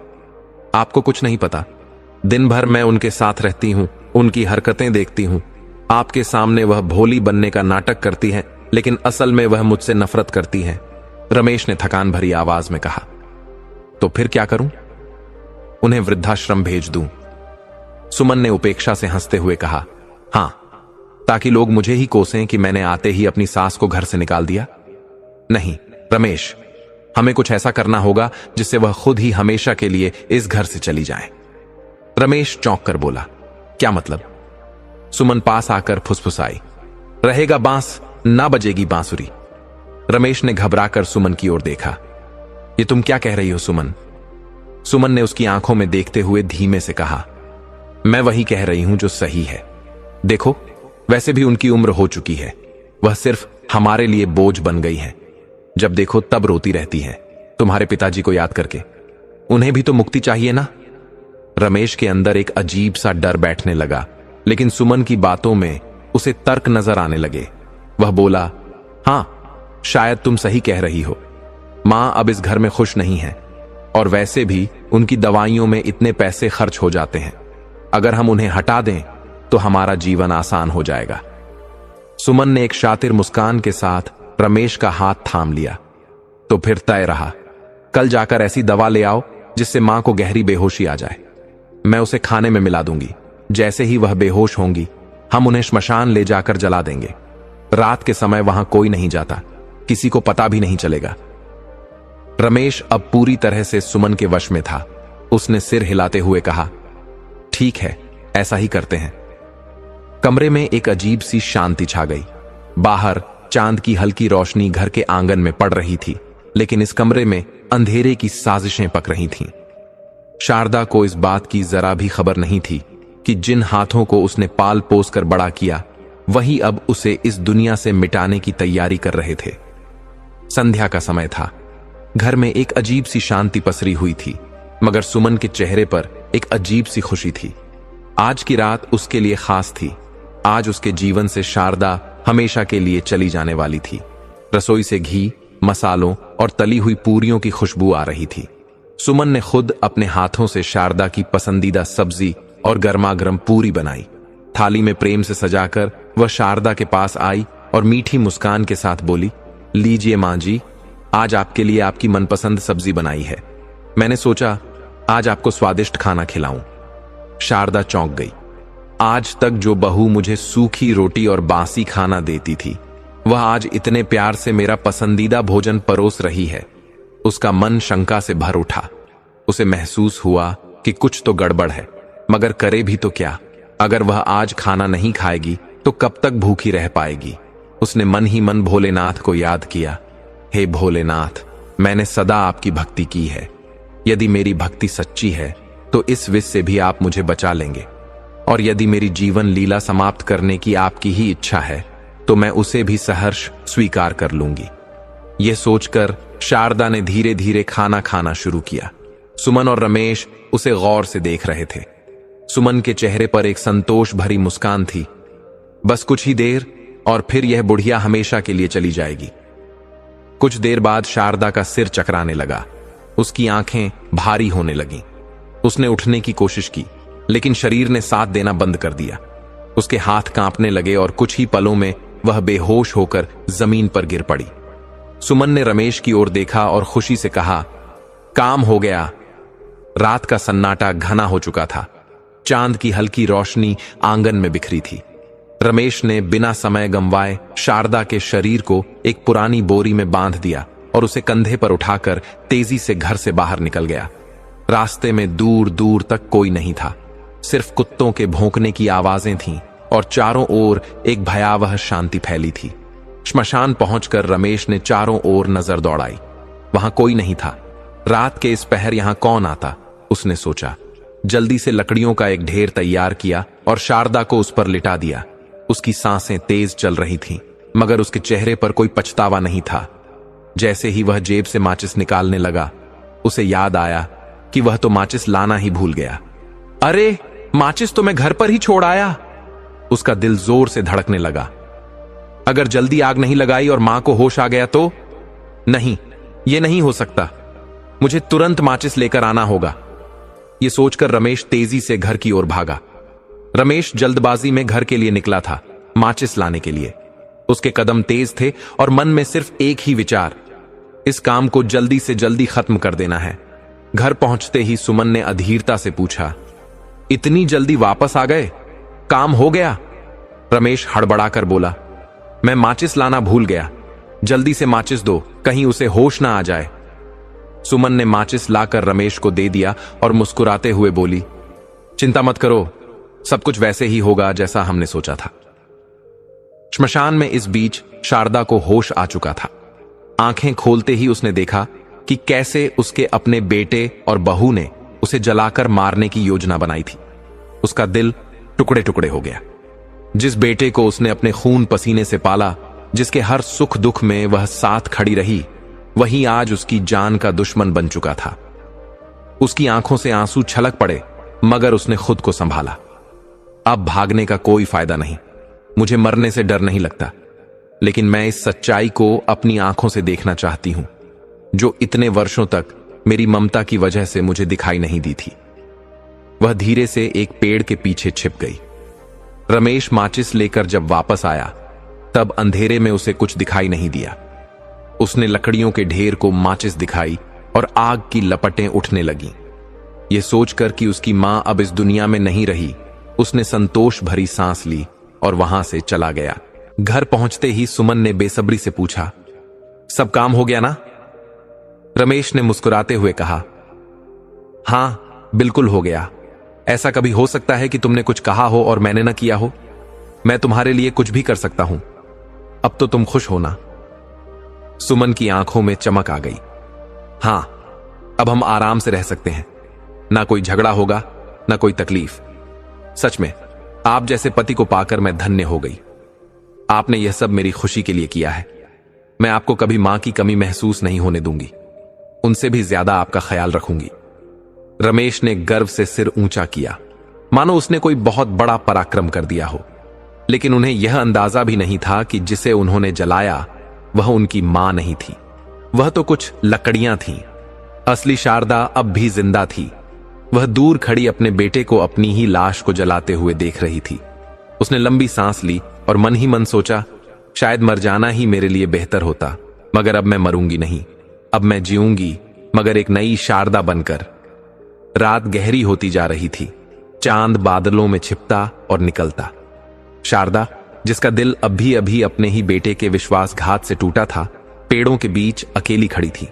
Speaker 1: आपको कुछ नहीं पता। दिन भर मैं उनके साथ रहती हूं, उनकी हरकतें देखती हूं। आपके सामने वह भोली बनने का नाटक करती है, लेकिन असल में वह मुझसे नफरत करती है। रमेश ने थकान भरी आवाज में कहा, तो फिर क्या करूं? उन्हें वृद्धाश्रम भेज दूं? सुमन ने उपेक्षा से हंसते हुए कहा, हां, ताकि लोग मुझे ही कोसें कि मैंने आते ही अपनी सास को घर से निकाल दिया। नहीं रमेश, हमें कुछ ऐसा करना होगा जिससे वह खुद ही हमेशा के लिए इस घर से चली जाए। रमेश चौंक कर बोला, क्या मतलब? सुमन पास आकर फुसफुसाई, रहेगा बांस ना बजेगी बांसुरी। रमेश ने घबराकर सुमन की ओर देखा, ये तुम क्या कह रही हो सुमन? सुमन ने उसकी आंखों में देखते हुए धीमे से कहा, मैं वही कह रही हूं जो सही है। देखो, वैसे भी उनकी उम्र हो चुकी है, वह सिर्फ हमारे लिए बोझ बन गई है। जब देखो तब रोती रहती है, तुम्हारे पिताजी को याद करके। उन्हें भी तो मुक्ति चाहिए ना। रमेश के अंदर एक अजीब सा डर बैठने लगा, लेकिन सुमन की बातों में उसे तर्क नजर आने लगे। वह बोला, हां, शायद तुम सही कह रही हो। मां अब इस घर में खुश नहीं है, और वैसे भी उनकी दवाइयों में इतने पैसे खर्च हो जाते हैं। अगर हम उन्हें हटा दें तो हमारा जीवन आसान हो जाएगा। सुमन ने एक शातिर मुस्कान के साथ रमेश का हाथ थाम लिया। तो फिर तय रहा, कल जाकर ऐसी दवा ले आओ जिससे मां को गहरी बेहोशी आ जाए। मैं उसे खाने में मिला दूंगी। जैसे ही वह बेहोश होंगी, हम उन्हें श्मशान ले जाकर जला देंगे। रात के समय वहां कोई नहीं जाता, किसी को पता भी नहीं चलेगा। रमेश अब पूरी तरह से सुमन के वश में था। उसने सिर हिलाते हुए कहा, ठीक है, ऐसा ही करते हैं। कमरे में एक अजीब सी शांति छा गई। बाहर चांद की हल्की रोशनी घर के आंगन में पड़ रही थी, लेकिन इस कमरे में अंधेरे की साजिशें पक रही थीं। शारदा को इस बात की जरा भी खबर नहीं थी कि जिन हाथों को उसने पाल पोस कर बड़ा किया, वही अब उसे इस दुनिया से मिटाने की तैयारी कर रहे थे। संध्या का समय था। घर में एक अजीब सी शांति पसरी हुई थी, मगर सुमन के चेहरे पर एक अजीब सी खुशी थी। आज की रात उसके लिए खास थी। आज उसके जीवन से शारदा हमेशा के लिए चली जाने वाली थी। रसोई से घी, मसालों और तली हुई पूरियों की खुशबू आ रही थी। सुमन ने खुद अपने हाथों से शारदा की पसंदीदा सब्जी और गर्मागर्म पूरी बनाई। थाली में प्रेम से सजाकर वह शारदा के पास आई और मीठी मुस्कान के साथ बोली, लीजिए मां जी, आज आपके लिए आपकी मनपसंद सब्जी बनाई है। मैंने सोचा आज आपको स्वादिष्ट खाना खिलाऊं। शारदा चौंक गई। आज तक जो बहू मुझे सूखी रोटी और बासी खाना देती थी, वह आज इतने प्यार से मेरा पसंदीदा भोजन परोस रही है। उसका मन शंका से भर उठा। उसे महसूस हुआ कि कुछ तो गड़बड़ है, मगर करे भी तो क्या? अगर वह आज खाना नहीं खाएगी तो कब तक भूखी रह पाएगी? उसने मन ही मन भोलेनाथ को याद किया, हे भोलेनाथ, मैंने सदा आपकी भक्ति की है। यदि मेरी भक्ति सच्ची है तो इस विष से भी आप मुझे बचा लेंगे, और यदि मेरी जीवन लीला समाप्त करने की आपकी ही इच्छा है तो मैं उसे भी सहर्ष स्वीकार कर लूंगी। यह सोचकर शारदा ने धीरे धीरे खाना खाना शुरू किया। सुमन और रमेश उसे गौर से देख रहे थे। सुमन के चेहरे पर एक संतोष भरी मुस्कान थी। बस कुछ ही देर और फिर यह बुढ़िया हमेशा के लिए चली जाएगी। कुछ देर बाद शारदा का सिर चकराने लगा। उसकी आंखें भारी होने लगीं। उसने उठने की कोशिश की, लेकिन शरीर ने साथ देना बंद कर दिया। उसके हाथ कांपने लगे और कुछ ही पलों में वह बेहोश होकर जमीन पर गिर पड़ी। सुमन ने रमेश की ओर देखा और खुशी से कहा, काम हो गया। रात का सन्नाटा घना हो चुका था। चांद की हल्की रोशनी आंगन में बिखरी थी। रमेश ने बिना समय गंवाए शारदा के शरीर को एक पुरानी बोरी में बांध दिया और उसे कंधे पर उठाकर तेजी से घर से बाहर निकल गया। रास्ते में दूर दूर तक कोई नहीं था। सिर्फ कुत्तों के भौंकने की आवाजें थीं और चारों ओर एक भयावह शांति फैली थी। श्मशान पहुंचकर रमेश ने चारों ओर नजर दौड़ाई। वहां कोई नहीं था। रात के इस पहर यहां कौन आता, उसने सोचा। जल्दी से लकड़ियों का एक ढेर तैयार किया और शारदा को उस पर लिटा दिया। उसकी सांसें तेज चल रही थीं, मगर उसके चेहरे पर कोई पछतावा नहीं था। जैसे ही वह जेब से माचिस निकालने लगा, उसे याद आया कि वह तो माचिस लाना ही भूल गया। अरे, माचिस तो मैं घर पर ही छोड़ आया। उसका दिल जोर से धड़कने लगा। अगर जल्दी आग नहीं लगाई और मां को होश आ गया तो? नहीं, यह नहीं हो सकता। मुझे तुरंत माचिस लेकर आना होगा। यह सोचकर रमेश तेजी से घर की ओर भागा। रमेश जल्दबाजी में घर के लिए निकला था, माचिस लाने के लिए। उसके कदम तेज थे और मन में सिर्फ एक ही विचार, इस काम को जल्दी से जल्दी खत्म कर देना है। घर पहुंचते ही सुमन ने अधीरता से पूछा, इतनी जल्दी वापस आ गए? काम हो गया? रमेश हड़बड़ाकर बोला, मैं माचिस लाना भूल गया। जल्दी से माचिस दो, कहीं उसे होश ना आ जाए। सुमन ने माचिस लाकर रमेश को दे दिया और मुस्कुराते हुए बोली, चिंता मत करो, सब कुछ वैसे ही होगा जैसा हमने सोचा था। श्मशान में इस बीच शारदा को होश आ चुका था। आंखें खोलते ही उसने देखा कि कैसे उसके अपने बेटे और बहू ने उसे जलाकर मारने की योजना बनाई थी। उसका दिल टुकड़े टुकड़े हो गया। जिस बेटे को उसने अपने खून पसीने से पाला, जिसके हर सुख दुख में वह साथ खड़ी रही, वही आज उसकी जान का दुश्मन बन चुका था। उसकी आंखों से आंसू छलक पड़े, मगर उसने खुद को संभाला। अब भागने का कोई फायदा नहीं। मुझे मरने से डर नहीं लगता, लेकिन मैं इस सच्चाई को अपनी आंखों से देखना चाहती हूं, जो इतने वर्षों तक मेरी ममता की वजह से मुझे दिखाई नहीं दी थी। वह धीरे से एक पेड़ के पीछे छिप गई। रमेश माचिस लेकर जब वापस आया, तब अंधेरे में उसे कुछ दिखाई नहीं दिया। उसने लकड़ियों के ढेर को माचिस दिखाई और आग की लपटें उठने लगीं। यह सोचकर कि उसकी मां अब इस दुनिया में नहीं रही, उसने संतोष भरी सांस ली और वहां से चला गया। घर पहुंचते ही सुमन ने बेसब्री से पूछा, सब काम हो गया ना? रमेश ने मुस्कुराते हुए कहा, हां, बिल्कुल हो गया। ऐसा कभी हो सकता है कि तुमने कुछ कहा हो और मैंने ना किया हो? मैं तुम्हारे लिए कुछ भी कर सकता हूं। अब तो तुम खुश हो ना? सुमन की आंखों में चमक आ गई। हां, अब हम आराम से रह सकते हैं। ना कोई झगड़ा होगा, ना कोई तकलीफ। सच में आप जैसे पति को पाकर मैं धन्य हो गई। आपने यह सब मेरी खुशी के लिए किया है। मैं आपको कभी मां की कमी महसूस नहीं होने दूंगी। उनसे भी ज्यादा आपका ख्याल रखूंगी। रमेश ने गर्व से सिर ऊंचा किया, मानो उसने कोई बहुत बड़ा पराक्रम कर दिया हो। लेकिन उन्हें यह अंदाजा भी नहीं था कि जिसे उन्होंने जलाया वह उनकी मां नहीं थी, वह तो कुछ लकड़ियां थीं। असली शारदा अब भी जिंदा थी। वह दूर खड़ी अपने बेटे को अपनी ही लाश को जलाते हुए देख रही थी। उसने लंबी सांस ली और मन ही मन सोचा, शायद मर जाना ही मेरे लिए बेहतर होता, मगर अब मैं मरूंगी नहीं। अब मैं जीऊंगी, मगर एक नई शारदा बनकर। रात गहरी होती जा रही थी। चांद बादलों में छिपता और निकलता। शारदा, जिसका दिल अभी अभी अपने ही बेटे के विश्वासघात से टूटा था, पेड़ों के बीच अकेली खड़ी थी।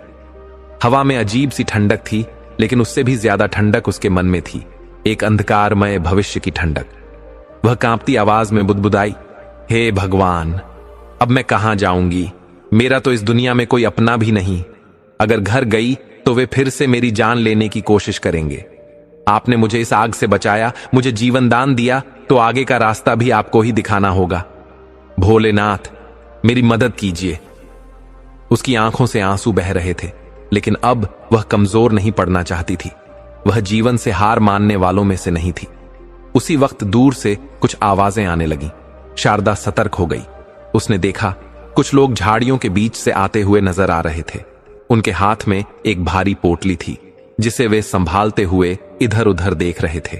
Speaker 1: हवा में अजीब सी ठंडक थी, लेकिन उससे भी ज्यादा ठंडक उसके मन में थी, एक अंधकारमय भविष्य की ठंडक। वह कांपती आवाज में बुदबुदाई, हे भगवान, अब मैं कहां जाऊंगी? मेरा तो इस दुनिया में कोई अपना भी नहीं। अगर घर गई तो वे फिर से मेरी जान लेने की कोशिश करेंगे। आपने मुझे इस आग से बचाया, मुझे जीवन दान दिया, तो आगे का रास्ता भी आपको ही दिखाना होगा। भोलेनाथ, मेरी मदद कीजिए। उसकी आंखों से आंसू बह रहे थे, लेकिन अब वह कमजोर नहीं पड़ना चाहती थी। वह जीवन से हार मानने वालों में से नहीं थी। उसी वक्त दूर से कुछ आवाजें आने लगीं। शारदा सतर्क हो गई। उसने देखा कुछ लोग झाड़ियों के बीच से आते हुए नजर आ रहे थे। उनके हाथ में एक भारी पोटली थी, जिसे वे संभालते हुए इधर उधर देख रहे थे।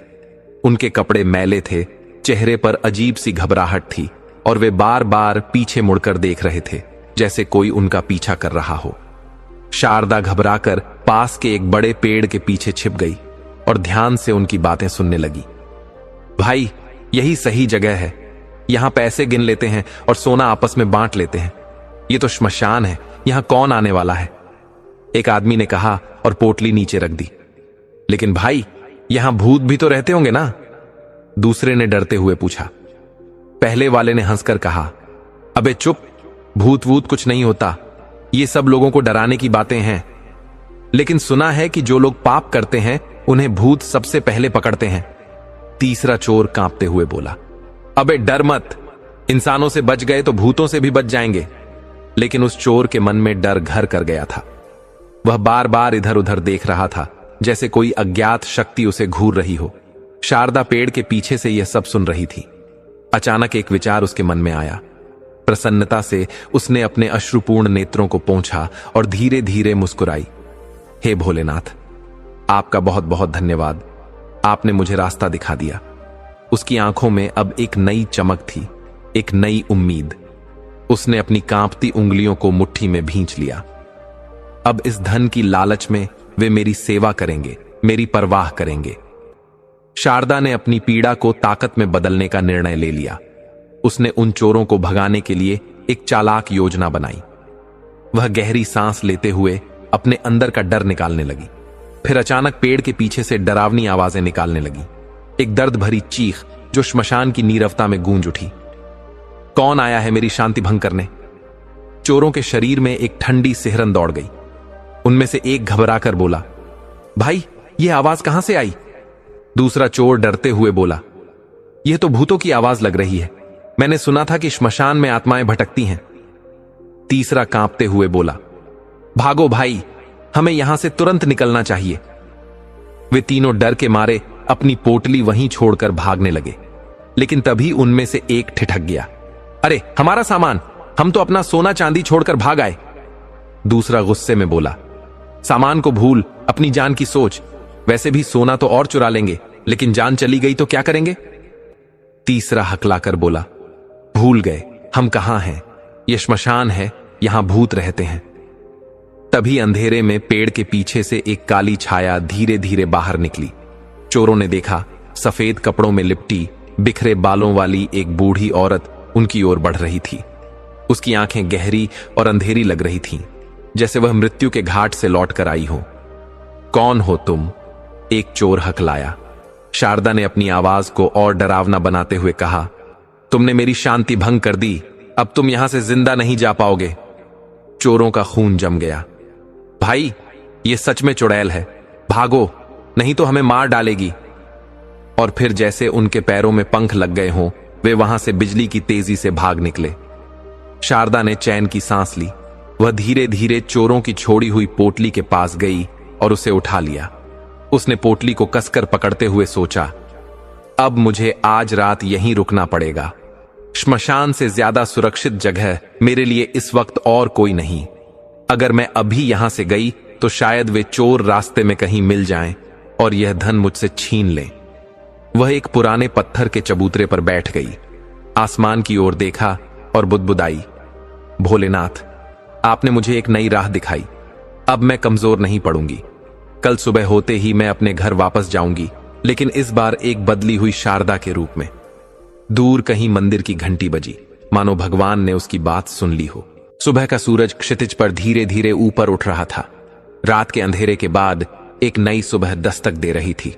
Speaker 1: उनके कपड़े मैले थे, चेहरे पर अजीब सी घबराहट थी और वे बार बार पीछे मुड़कर देख रहे थे, जैसे कोई उनका पीछा कर रहा हो। शारदा घबराकर पास के एक बड़े पेड़ के पीछे छिप गई और ध्यान से उनकी बातें सुनने लगी। भाई, यही सही जगह है। यहां पैसे गिन लेते हैं और सोना आपस में बांट लेते हैं। ये तो श्मशान है, यहां कौन आने वाला है? एक आदमी ने कहा और पोटली नीचे रख दी। लेकिन भाई, यहां भूत भी तो रहते होंगे ना? दूसरे ने डरते हुए पूछा। पहले वाले ने हंसकर कहा, अबे चुप, भूत वूत कुछ नहीं होता। ये सब लोगों को डराने की बातें हैं। लेकिन सुना है कि जो लोग पाप करते हैं उन्हें भूत सबसे पहले पकड़ते हैं। तीसरा चोर कांपते हुए बोला। अबे डर मत, इंसानों से बच गए तो भूतों से भी बच जाएंगे। लेकिन उस चोर के मन में डर घर कर गया था। वह बार बार इधर उधर देख रहा था, जैसे कोई अज्ञात शक्ति उसे घूर रही हो। शारदा पेड़ के पीछे से यह सब सुन रही थी। अचानक एक विचार उसके मन में आया। प्रसन्नता से उसने अपने अश्रुपूर्ण नेत्रों को पोंछा और धीरे धीरे मुस्कुराई। हे भोलेनाथ, आपका बहुत बहुत धन्यवाद। आपने मुझे रास्ता दिखा दिया। उसकी आंखों में अब एक नई चमक थी, एक नई उम्मीद। उसने अपनी कांपती उंगलियों को मुट्ठी में भींच लिया। अब इस धन की लालच में वे मेरी सेवा करेंगे, मेरी परवाह करेंगे। शारदा ने अपनी पीड़ा को ताकत में बदलने का निर्णय ले लिया। उसने उन चोरों को भगाने के लिए एक चालाक योजना बनाई। वह गहरी सांस लेते हुए अपने अंदर का डर निकालने लगी। फिर अचानक पेड़ के पीछे से डरावनी आवाजें निकालने लगी। एक दर्द भरी चीख जो श्मशान की नीरवता में गूंज उठी। कौन आया है मेरी शांति भंग करने? चोरों के शरीर में एक ठंडी सिहरन दौड़ गई। उनमें से एक घबराकर बोला, भाई, यह आवाज कहां से आई? दूसरा चोर डरते हुए बोला, यह तो भूतों की आवाज लग रही है। मैंने सुना था कि श्मशान में आत्माएं भटकती हैं। तीसरा कांपते हुए बोला, भागो भाई, हमें यहां से तुरंत निकलना चाहिए। वे तीनों डर के मारे अपनी पोटली वहीं छोड़कर भागने लगे, लेकिन तभी उनमें से एक ठिठक गया, अरे हमारा सामान, हम तो अपना सोना चांदी छोड़कर भाग आए। दूसरा गुस्से में बोला, सामान को भूल, अपनी जान की सोच। वैसे भी सोना तो और चुरा लेंगे, लेकिन जान चली गई तो क्या करेंगे? तीसरा हकलाकर बोला, भूल गए, हम कहां हैं? यह श्मशान है, यहां भूत रहते हैं। तभी अंधेरे में पेड़ के पीछे से एक काली छाया धीरे धीरे बाहर निकली। चोरों ने देखा, सफेद कपड़ों में लिपटी, बिखरे बालों वाली एक बूढ़ी औरत उनकी ओर बढ़ रही थी। उसकी आंखें गहरी और अंधेरी लग रही थीं, जैसे वह मृत्यु के घाट से लौट कर आई हो। कौन हो तुम? एक चोर हकलाया। शारदा ने अपनी आवाज को और डरावना बनाते हुए कहा, तुमने मेरी शांति भंग कर दी, अब तुम यहां से जिंदा नहीं जा पाओगे। चोरों का खून जम गया। भाई, ये सच में चुड़ैल है, भागो, नहीं तो हमें मार डालेगी। और फिर जैसे उनके पैरों में पंख लग गए हों, वे वहां से बिजली की तेजी से भाग निकले। शारदा ने चैन की सांस ली। वह धीरे धीरे चोरों की छोड़ी हुई पोटली के पास गई और उसे उठा लिया। उसने पोटली को कसकर पकड़ते हुए सोचा, अब मुझे आज रात यहीं रुकना पड़ेगा। श्मशान से ज्यादा सुरक्षित जगह मेरे लिए इस वक्त और कोई नहीं। अगर मैं अभी यहां से गई तो शायद वे चोर रास्ते में कहीं मिल जाएं और यह धन मुझसे छीन लें। वह एक पुराने पत्थर के चबूतरे पर बैठ गई, आसमान की ओर देखा और बुदबुदाई, भोलेनाथ, आपने मुझे एक नई राह दिखाई। अब मैं कमजोर नहीं पड़ूंगी। कल सुबह होते ही मैं अपने घर वापस जाऊंगी, लेकिन इस बार एक बदली हुई शारदा के रूप में। दूर कहीं मंदिर की घंटी बजी, मानो भगवान ने उसकी बात सुन ली हो। सुबह का सूरज क्षितिज पर धीरे धीरे ऊपर उठ रहा था। रात के अंधेरे के बाद एक नई सुबह दस्तक दे रही थी।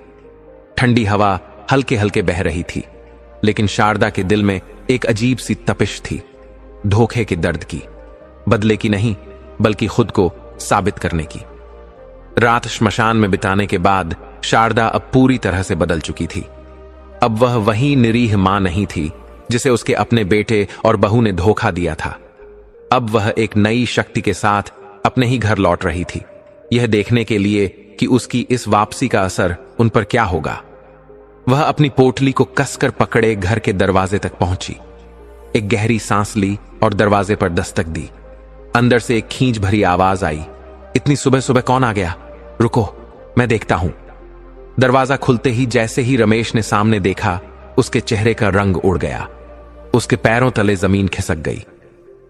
Speaker 1: ठंडी हवा हल्के हल्के बह रही थी, लेकिन शारदा के दिल में एक अजीब सी तपिश थी, धोखे के दर्द की, बदले की नहीं, बल्कि खुद को साबित करने की। रात श्मशान में बिताने के बाद शारदा अब पूरी तरह से बदल चुकी थी। अब वह वही निरीह मां नहीं थी जिसे उसके अपने बेटे और बहू ने धोखा दिया था। अब वह एक नई शक्ति के साथ अपने ही घर लौट रही थी, यह देखने के लिए कि उसकी इस वापसी का असर उन पर क्या होगा। वह अपनी पोटली को कसकर पकड़े घर के दरवाजे तक पहुंची, एक गहरी सांस ली और दरवाजे पर दस्तक दी। अंदर से एक खींच भरी आवाज आई, इतनी सुबह सुबह कौन आ गया? रुको, मैं देखता हूं। दरवाजा खुलते ही जैसे ही रमेश ने सामने देखा, उसके चेहरे का रंग उड़ गया। उसके पैरों तले जमीन खिसक गई।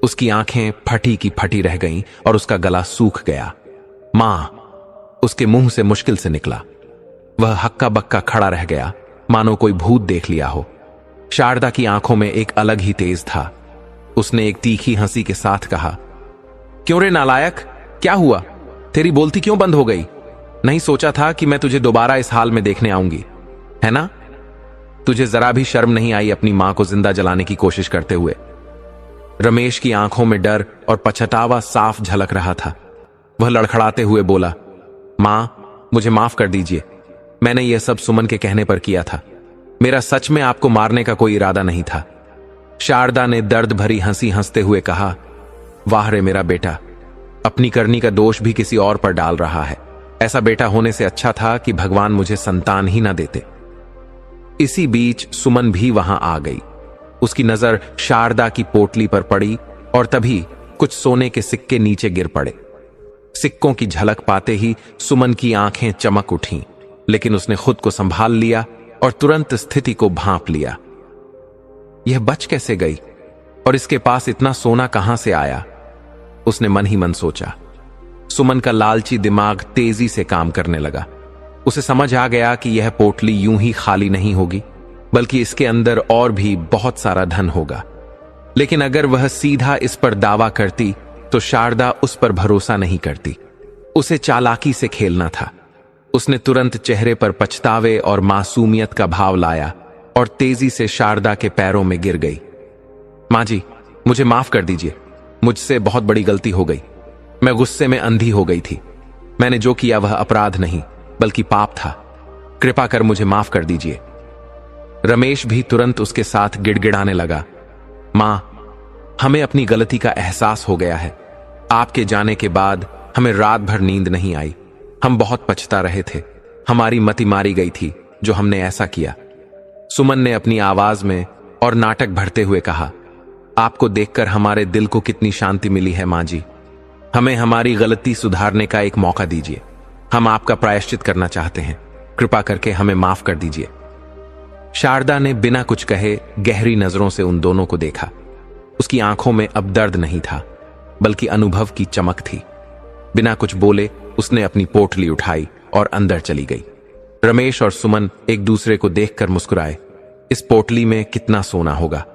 Speaker 1: उसकी आंखें फटी की फटी रह गईं और उसका गला सूख गया। मां, उसके मुंह से मुश्किल से निकला। वह हक्का बक्का खड़ा रह गया, मानो कोई भूत देख लिया हो। शारदा की आंखों में एक अलग ही तेज था। उसने एक तीखी हंसी के साथ कहा, क्यों रे नालायक, क्या हुआ? तेरी बोलती क्यों बंद हो गई? नहीं सोचा था कि मैं तुझे दोबारा इस हाल में देखने आऊंगी, है ना? तुझे जरा भी शर्म नहीं आई अपनी मां को जिंदा जलाने की कोशिश करते हुए? रमेश की आंखों में डर और पछतावा साफ झलक रहा था। वह लड़खड़ाते हुए बोला, मां, मुझे माफ कर दीजिए। मैंने यह सब सुमन के कहने पर किया था। मेरा सच में आपको मारने का कोई इरादा नहीं था। शारदा ने दर्द भरी हंसी हंसते हुए कहा, वाह रे मेरा बेटा, अपनी करनी का दोष भी किसी और पर डाल रहा है। ऐसा बेटा होने से अच्छा था कि भगवान मुझे संतान ही ना देते। इसी बीच सुमन भी वहां आ गई। उसकी नजर शारदा की पोटली पर पड़ी और तभी कुछ सोने के सिक्के नीचे गिर पड़े। सिक्कों की झलक पाते ही सुमन की आंखें चमक उठीं, लेकिन उसने खुद को संभाल लिया और तुरंत स्थिति को भांप लिया। यह बच कैसे गई और इसके पास इतना सोना कहां से आया? उसने मन ही मन सोचा। सुमन का लालची दिमाग तेजी से काम करने लगा। उसे समझ आ गया कि यह पोटली यूं ही खाली नहीं होगी, बल्कि इसके अंदर और भी बहुत सारा धन होगा। लेकिन अगर वह सीधा इस पर दावा करती तो शारदा उस पर भरोसा नहीं करती। उसे चालाकी से खेलना था। उसने तुरंत चेहरे पर पछतावे और मासूमियत का भाव लाया और तेजी से शारदा के पैरों में गिर गई। मां जी, मुझे माफ कर दीजिए। मुझसे बहुत बड़ी गलती हो गई। मैं गुस्से में अंधी हो गई थी। मैंने जो किया वह अपराध नहीं बल्कि पाप था। कृपा कर मुझे माफ कर दीजिए। रमेश भी तुरंत उसके साथ गिड़गिड़ाने लगा। मां, हमें अपनी गलती का एहसास हो गया है। आपके जाने के बाद हमें रात भर नींद नहीं आई। हम बहुत पछता रहे थे। हमारी मति मारी गई थी जो हमने ऐसा किया। सुमन ने अपनी आवाज में और नाटक भरते हुए कहा, आपको देखकर हमारे दिल को कितनी शांति मिली है मां जी। हमें हमारी गलती सुधारने का एक मौका दीजिए। हम आपका प्रायश्चित करना चाहते हैं। कृपा करके हमें माफ कर दीजिए। शारदा ने बिना कुछ कहे गहरी नजरों से उन दोनों को देखा। उसकी आंखों में अब दर्द नहीं था बल्कि अनुभव की चमक थी। बिना कुछ बोले उसने अपनी पोटली उठाई और अंदर चली गई। रमेश और सुमन एक दूसरे को देखकर मुस्कुराए। इस पोटली में कितना सोना होगा?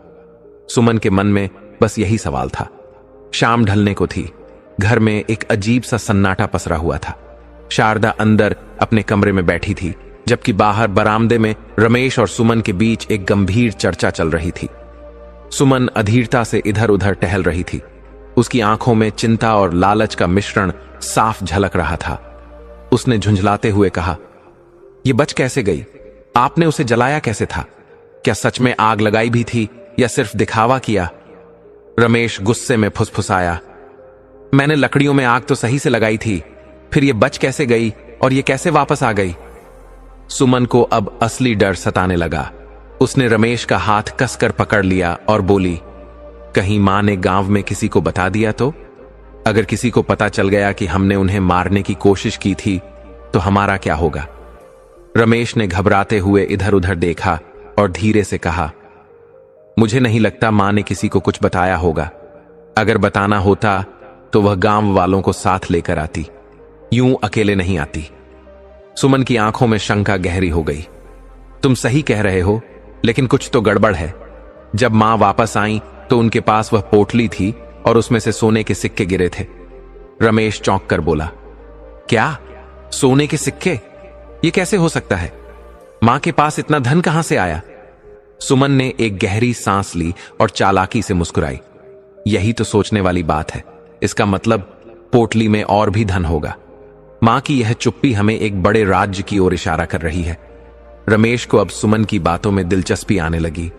Speaker 1: सुमन के मन में बस यही सवाल था। शाम ढलने को थी। घर में एक अजीब सा सन्नाटा पसरा हुआ था। शारदा अंदर अपने कमरे में बैठी थी, जबकि बाहर बरामदे में रमेश और सुमन के बीच एक गंभीर चर्चा चल रही थी। सुमन अधीरता से इधर उधर टहल रही थी। उसकी आंखों में चिंता और लालच का मिश्रण साफ झलक रहा था। उसने झुंझलाते हुए कहा, यह बच कैसे गई? आपने उसे जलाया कैसे था? क्या सच में आग लगाई भी थी या सिर्फ दिखावा किया? रमेश गुस्से में फुसफुसाया, मैंने लकड़ियों में आग तो सही से लगाई थी, फिर यह बच कैसे गई और यह कैसे वापस आ गई? सुमन को अब असली डर सताने लगा। उसने रमेश का हाथ कसकर पकड़ लिया और बोली, कहीं मां ने गांव में किसी को बता दिया तो? अगर किसी को पता चल गया कि हमने उन्हें मारने की कोशिश की थी तो हमारा क्या होगा? रमेश ने घबराते हुए इधर उधर देखा और धीरे से कहा, मुझे नहीं लगता मां ने किसी को कुछ बताया होगा। अगर बताना होता तो वह गांव वालों को साथ लेकर आती, यूं अकेले नहीं आती। सुमन की आंखों में शंका गहरी हो गई। तुम सही कह रहे हो, लेकिन कुछ तो गड़बड़ है। जब मां वापस आई तो उनके पास वह पोटली थी और उसमें से सोने के सिक्के गिरे थे। रमेश चौंक कर बोला, क्या? सोने के सिक्के? ये कैसे हो सकता है? मां के पास इतना धन कहां से आया? सुमन ने एक गहरी सांस ली और चालाकी से मुस्कुराई। यही तो सोचने वाली बात है। इसका मतलब पोटली में और भी धन होगा। मां की यह चुप्पी हमें एक बड़े राज्य की ओर इशारा कर रही है। रमेश को अब सुमन की बातों में दिलचस्पी आने लगी।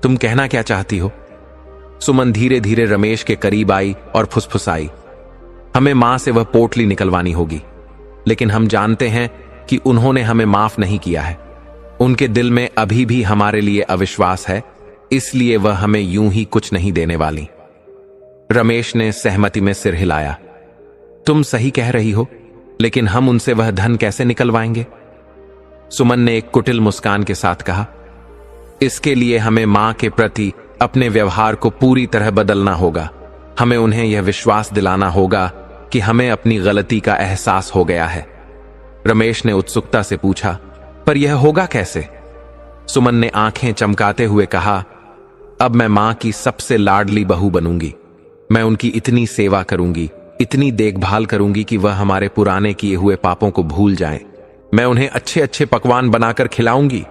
Speaker 1: तुम कहना क्या चाहती हो? सुमन धीरे धीरे रमेश के करीब आई और फुसफुसाई, हमें मां से वह पोटली निकलवानी होगी, लेकिन हम जानते हैं कि उन्होंने हमें माफ नहीं किया है। उनके दिल में अभी भी हमारे लिए अविश्वास है, इसलिए वह हमें यूं ही कुछ नहीं देने वाली। रमेश ने सहमति में सिर हिलाया। तुम सही कह रही हो, लेकिन हम उनसे वह धन कैसे निकलवाएंगे? सुमन ने एक कुटिल मुस्कान के साथ कहा, इसके लिए हमें मां के प्रति अपने व्यवहार को पूरी तरह बदलना होगा। हमें उन्हें यह विश्वास दिलाना होगा कि हमें अपनी गलती का एहसास हो गया है। रमेश ने उत्सुकता से पूछा, पर यह होगा कैसे? सुमन ने आंखें चमकाते हुए कहा, अब मैं मां की सबसे लाडली बहू बनूंगी। मैं उनकी इतनी सेवा करूंगी, इतनी देखभाल करूंगी कि वह हमारे पुराने किए हुए पापों को भूल जाएं। मैं उन्हें अच्छे अच्छे पकवान बनाकर खिलाऊंगी,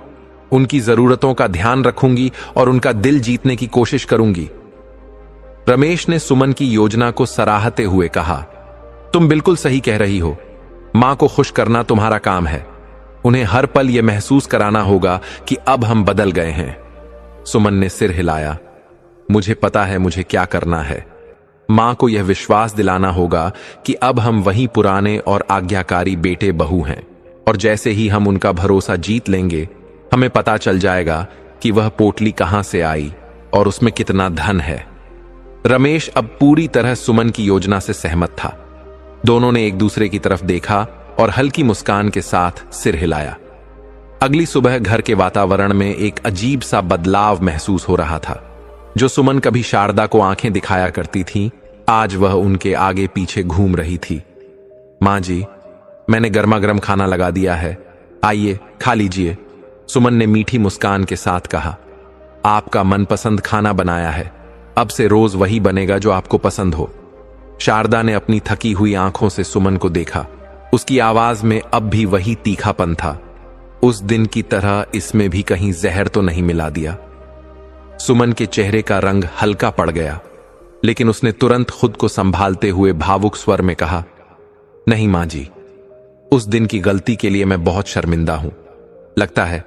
Speaker 1: उनकी जरूरतों का ध्यान रखूंगी और उनका दिल जीतने की कोशिश करूंगी। रमेश ने सुमन की योजना को सराहते हुए कहा, तुम बिल्कुल सही कह रही हो। मां को खुश करना तुम्हारा काम है। उन्हें हर पल यह महसूस कराना होगा कि अब हम बदल गए हैं। सुमन ने सिर हिलाया, मुझे पता है मुझे क्या करना है। मां को यह विश्वास दिलाना होगा कि अब हम वही पुराने और आज्ञाकारी बेटे बहू हैं, और जैसे ही हम उनका भरोसा जीत लेंगे, हमें पता चल जाएगा कि वह पोटली कहां से आई और उसमें कितना धन है। रमेश अब पूरी तरह सुमन की योजना से सहमत था। दोनों ने एक दूसरे की तरफ देखा और हल्की मुस्कान के साथ सिर हिलाया। अगली सुबह घर के वातावरण में एक अजीब सा बदलाव महसूस हो रहा था। जो सुमन कभी शारदा को आंखें दिखाया करती थी, आज वह उनके आगे पीछे घूम रही थी। मां जी, मैंने गर्मा गर्म खाना लगा दिया है, आइए खा लीजिए, सुमन ने मीठी मुस्कान के साथ कहा। आपका मनपसंद खाना बनाया है, अब से रोज वही बनेगा जो आपको पसंद हो। शारदा ने अपनी थकी हुई आंखों से सुमन को देखा। उसकी आवाज में अब भी वही तीखापन था। उस दिन की तरह इसमें भी कहीं जहर तो नहीं मिला दिया। सुमन के चेहरे का रंग हल्का पड़ गया, लेकिन उसने तुरंत खुद को संभालते हुए भावुक स्वर में कहा, नहीं मां जी, उस दिन की गलती के लिए मैं बहुत शर्मिंदा हूं। लगता है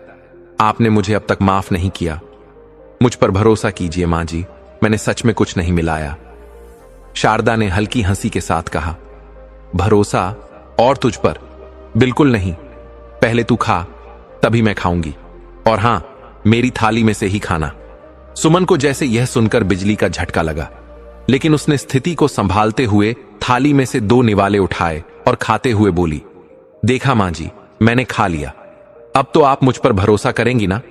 Speaker 1: आपने मुझे अब तक माफ नहीं किया। मुझ पर भरोसा कीजिए मां जी, मैंने सच में कुछ नहीं मिलाया। शारदा ने हल्की हंसी के साथ कहा, भरोसा और तुझ पर? बिल्कुल नहीं, पहले तू खा, तभी मैं खाऊंगी, और हां, मेरी थाली में से ही खाना। सुमन को जैसे यह सुनकर बिजली का झटका लगा, लेकिन उसने स्थिति को संभालते हुए थाली में से 2 निवाले उठाए और खाते हुए बोली, देखा मां जी, मैंने खा लिया, अब तो आप मुझ पर भरोसा करेंगी ना?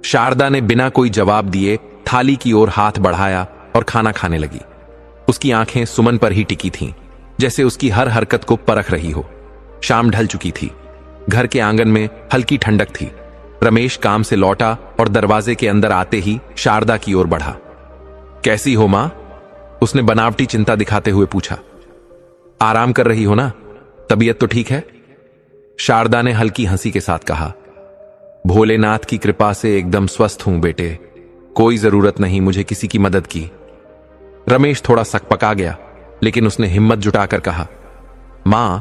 Speaker 1: शारदा ने बिना कोई जवाब दिए थाली की ओर हाथ बढ़ाया और खाना खाने लगी। उसकी आंखें सुमन पर ही टिकी थीं, जैसे उसकी हर हरकत को परख रही हो। शाम ढल चुकी थी। घर के आंगन में हल्की ठंडक थी। रमेश काम से लौटा और दरवाजे के अंदर आते ही शारदा की ओर बढ़ा। कैसी हो मां? उसने बनावटी चिंता दिखाते हुए पूछा। आराम कर रही हो ना? तबीयत तो ठीक है? शारदा ने हल्की हंसी के साथ कहा, भोलेनाथ की कृपा से एकदम स्वस्थ हूं बेटे, कोई जरूरत नहीं मुझे किसी की मदद की। रमेश थोड़ा सकपका गया, लेकिन उसने हिम्मत जुटाकर कहा, मां,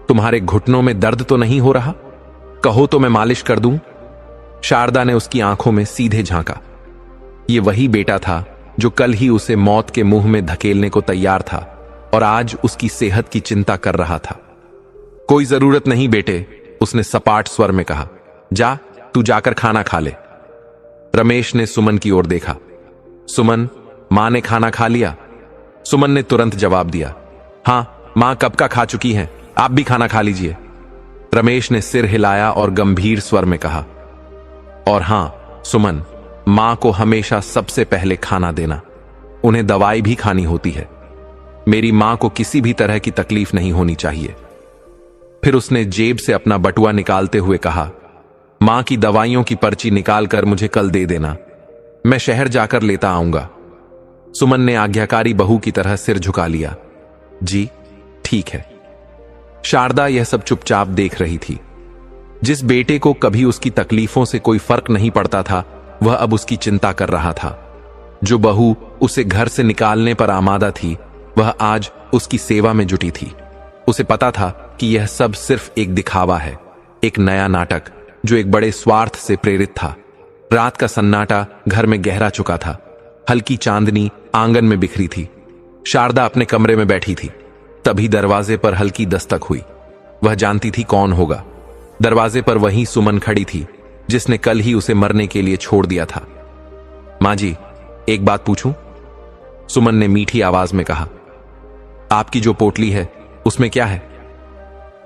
Speaker 1: तुम्हारे घुटनों में दर्द तो नहीं हो रहा? कहो तो मैं मालिश कर दूं? शारदा ने उसकी आंखों में सीधे झांका। यह वही बेटा था जो कल ही उसे मौत के मुंह में धकेलने को तैयार था और आज उसकी सेहत की चिंता कर रहा था। कोई जरूरत नहीं बेटे, उसने सपाट स्वर में कहा, जा तू जाकर खाना खा ले। रमेश ने सुमन की ओर देखा। सुमन, मां ने खाना खा लिया? सुमन ने तुरंत जवाब दिया, हां, मां कब का खा चुकी हैं, आप भी खाना खा लीजिए। रमेश ने सिर हिलाया और गंभीर स्वर में कहा, और हां सुमन, मां को हमेशा सबसे पहले खाना देना, उन्हें दवाई भी खानी होती है। मेरी मां को किसी भी तरह की तकलीफ नहीं होनी चाहिए। फिर उसने जेब से अपना बटुआ निकालते हुए कहा, मां की दवाइयों की पर्ची निकालकर मुझे कल दे देना, मैं शहर जाकर लेता आऊंगा। सुमन ने आज्ञाकारी बहू की तरह सिर झुका लिया। जी ठीक है। शारदा यह सब चुपचाप देख रही थी। जिस बेटे को कभी उसकी तकलीफों से कोई फर्क नहीं पड़ता था, वह अब उसकी चिंता कर रहा था। जो बहू उसे घर से निकालने पर आमादा थी, वह आज उसकी सेवा में जुटी थी। उसे पता था कि यह सब सिर्फ एक दिखावा है, एक नया नाटक जो एक बड़े स्वार्थ से प्रेरित था। रात का सन्नाटा घर में गहरा चुका था। हल्की चांदनी आंगन में बिखरी थी। शारदा अपने कमरे में बैठी थी। तभी दरवाजे पर हल्की दस्तक हुई। वह जानती थी कौन होगा। दरवाजे पर वही सुमन खड़ी थी जिसने कल ही उसे मरने के लिए छोड़ दिया था। मां जी, एक बात पूछूं? सुमन ने मीठी आवाज में कहा। आपकी जो पोटली है उसमें क्या है?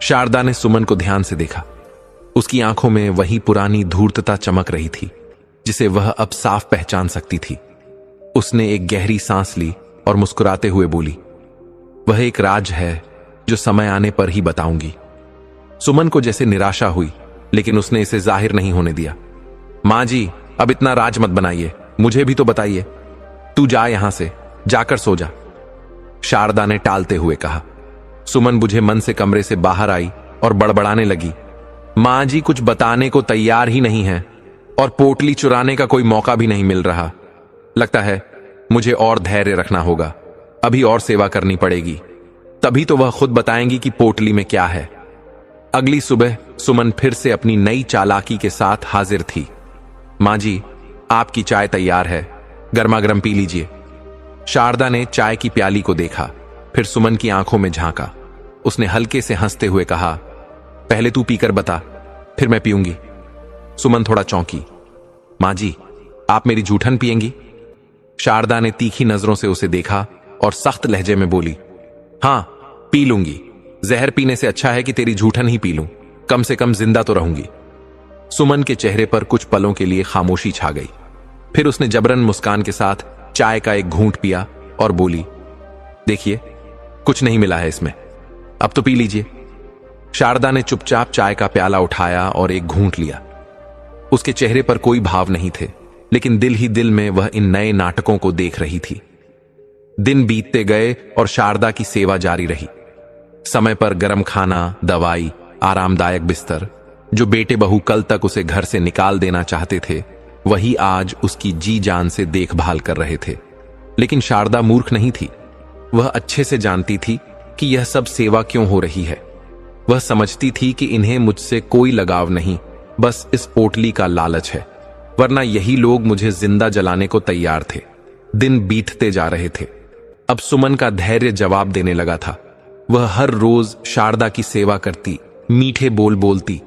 Speaker 1: शारदा ने सुमन को ध्यान से देखा। उसकी आंखों में वही पुरानी धूर्तता चमक रही थी जिसे वह अब साफ पहचान सकती थी। उसने एक गहरी सांस ली और मुस्कुराते हुए बोली, वह एक राज है जो समय आने पर ही बताऊंगी। सुमन को जैसे निराशा हुई, लेकिन उसने इसे जाहिर नहीं होने दिया। मां जी, अब इतना राज मत बनाइए, मुझे भी तो बताइए। तू जा यहां से, जाकर सो जा, शारदा ने टालते हुए कहा। सुमन बुझे मन से कमरे से बाहर आई और बड़बड़ाने लगी, मां जी कुछ बताने को तैयार ही नहीं है और पोटली चुराने का कोई मौका भी नहीं मिल रहा। लगता है मुझे और धैर्य रखना होगा, अभी और सेवा करनी पड़ेगी, तभी तो वह खुद बताएंगी कि पोटली में क्या है। अगली सुबह सुमन फिर से अपनी नई चालाकी के साथ हाजिर थी। मां जी, आपकी चाय तैयार है, गर्मा गर्म पी लीजिए। शारदा ने चाय की प्याली को देखा, फिर सुमन की आंखों में झांका। उसने हल्के से हंसते हुए कहा, पहले तू पीकर बता, फिर मैं पीऊंगी। सुमन थोड़ा चौंकी। मां जी, आप मेरी जूठन पिएंगी? शारदा ने तीखी नजरों से उसे देखा और सख्त लहजे में बोली, हां, पी लूंगी। जहर पीने से अच्छा है कि तेरी जूठन ही पी लूं, कम से कम जिंदा तो रहूंगी। सुमन के चेहरे पर कुछ पलों के लिए खामोशी छा गई। फिर उसने जबरन मुस्कान के साथ चाय का एक घूंट पिया और बोली, देखिए, कुछ नहीं मिला है इसमें, अब तो पी लीजिए। शारदा ने चुपचाप चाय का प्याला उठाया और एक घूंट लिया। उसके चेहरे पर कोई भाव नहीं थे, लेकिन दिल ही दिल में वह इन नए नाटकों को देख रही थी। दिन बीतते गए और शारदा की सेवा जारी रही। समय पर गर्म खाना, दवाई, आरामदायक बिस्तर। जो बेटे बहू कल तक उसे घर से निकाल देना चाहते थे, वही आज उसकी जी जान से देखभाल कर रहे थे। लेकिन शारदा मूर्ख नहीं थी। वह अच्छे से जानती थी कि यह सब सेवा क्यों हो रही है। वह समझती थी कि इन्हें मुझसे कोई लगाव नहीं, बस इस पोटली का लालच है, वरना यही लोग मुझे जिंदा जलाने को तैयार थे। दिन बीतते जा रहे थे। अब सुमन का धैर्य जवाब देने लगा था। वह हर रोज शारदा की सेवा करती, मीठे बोल बोलती,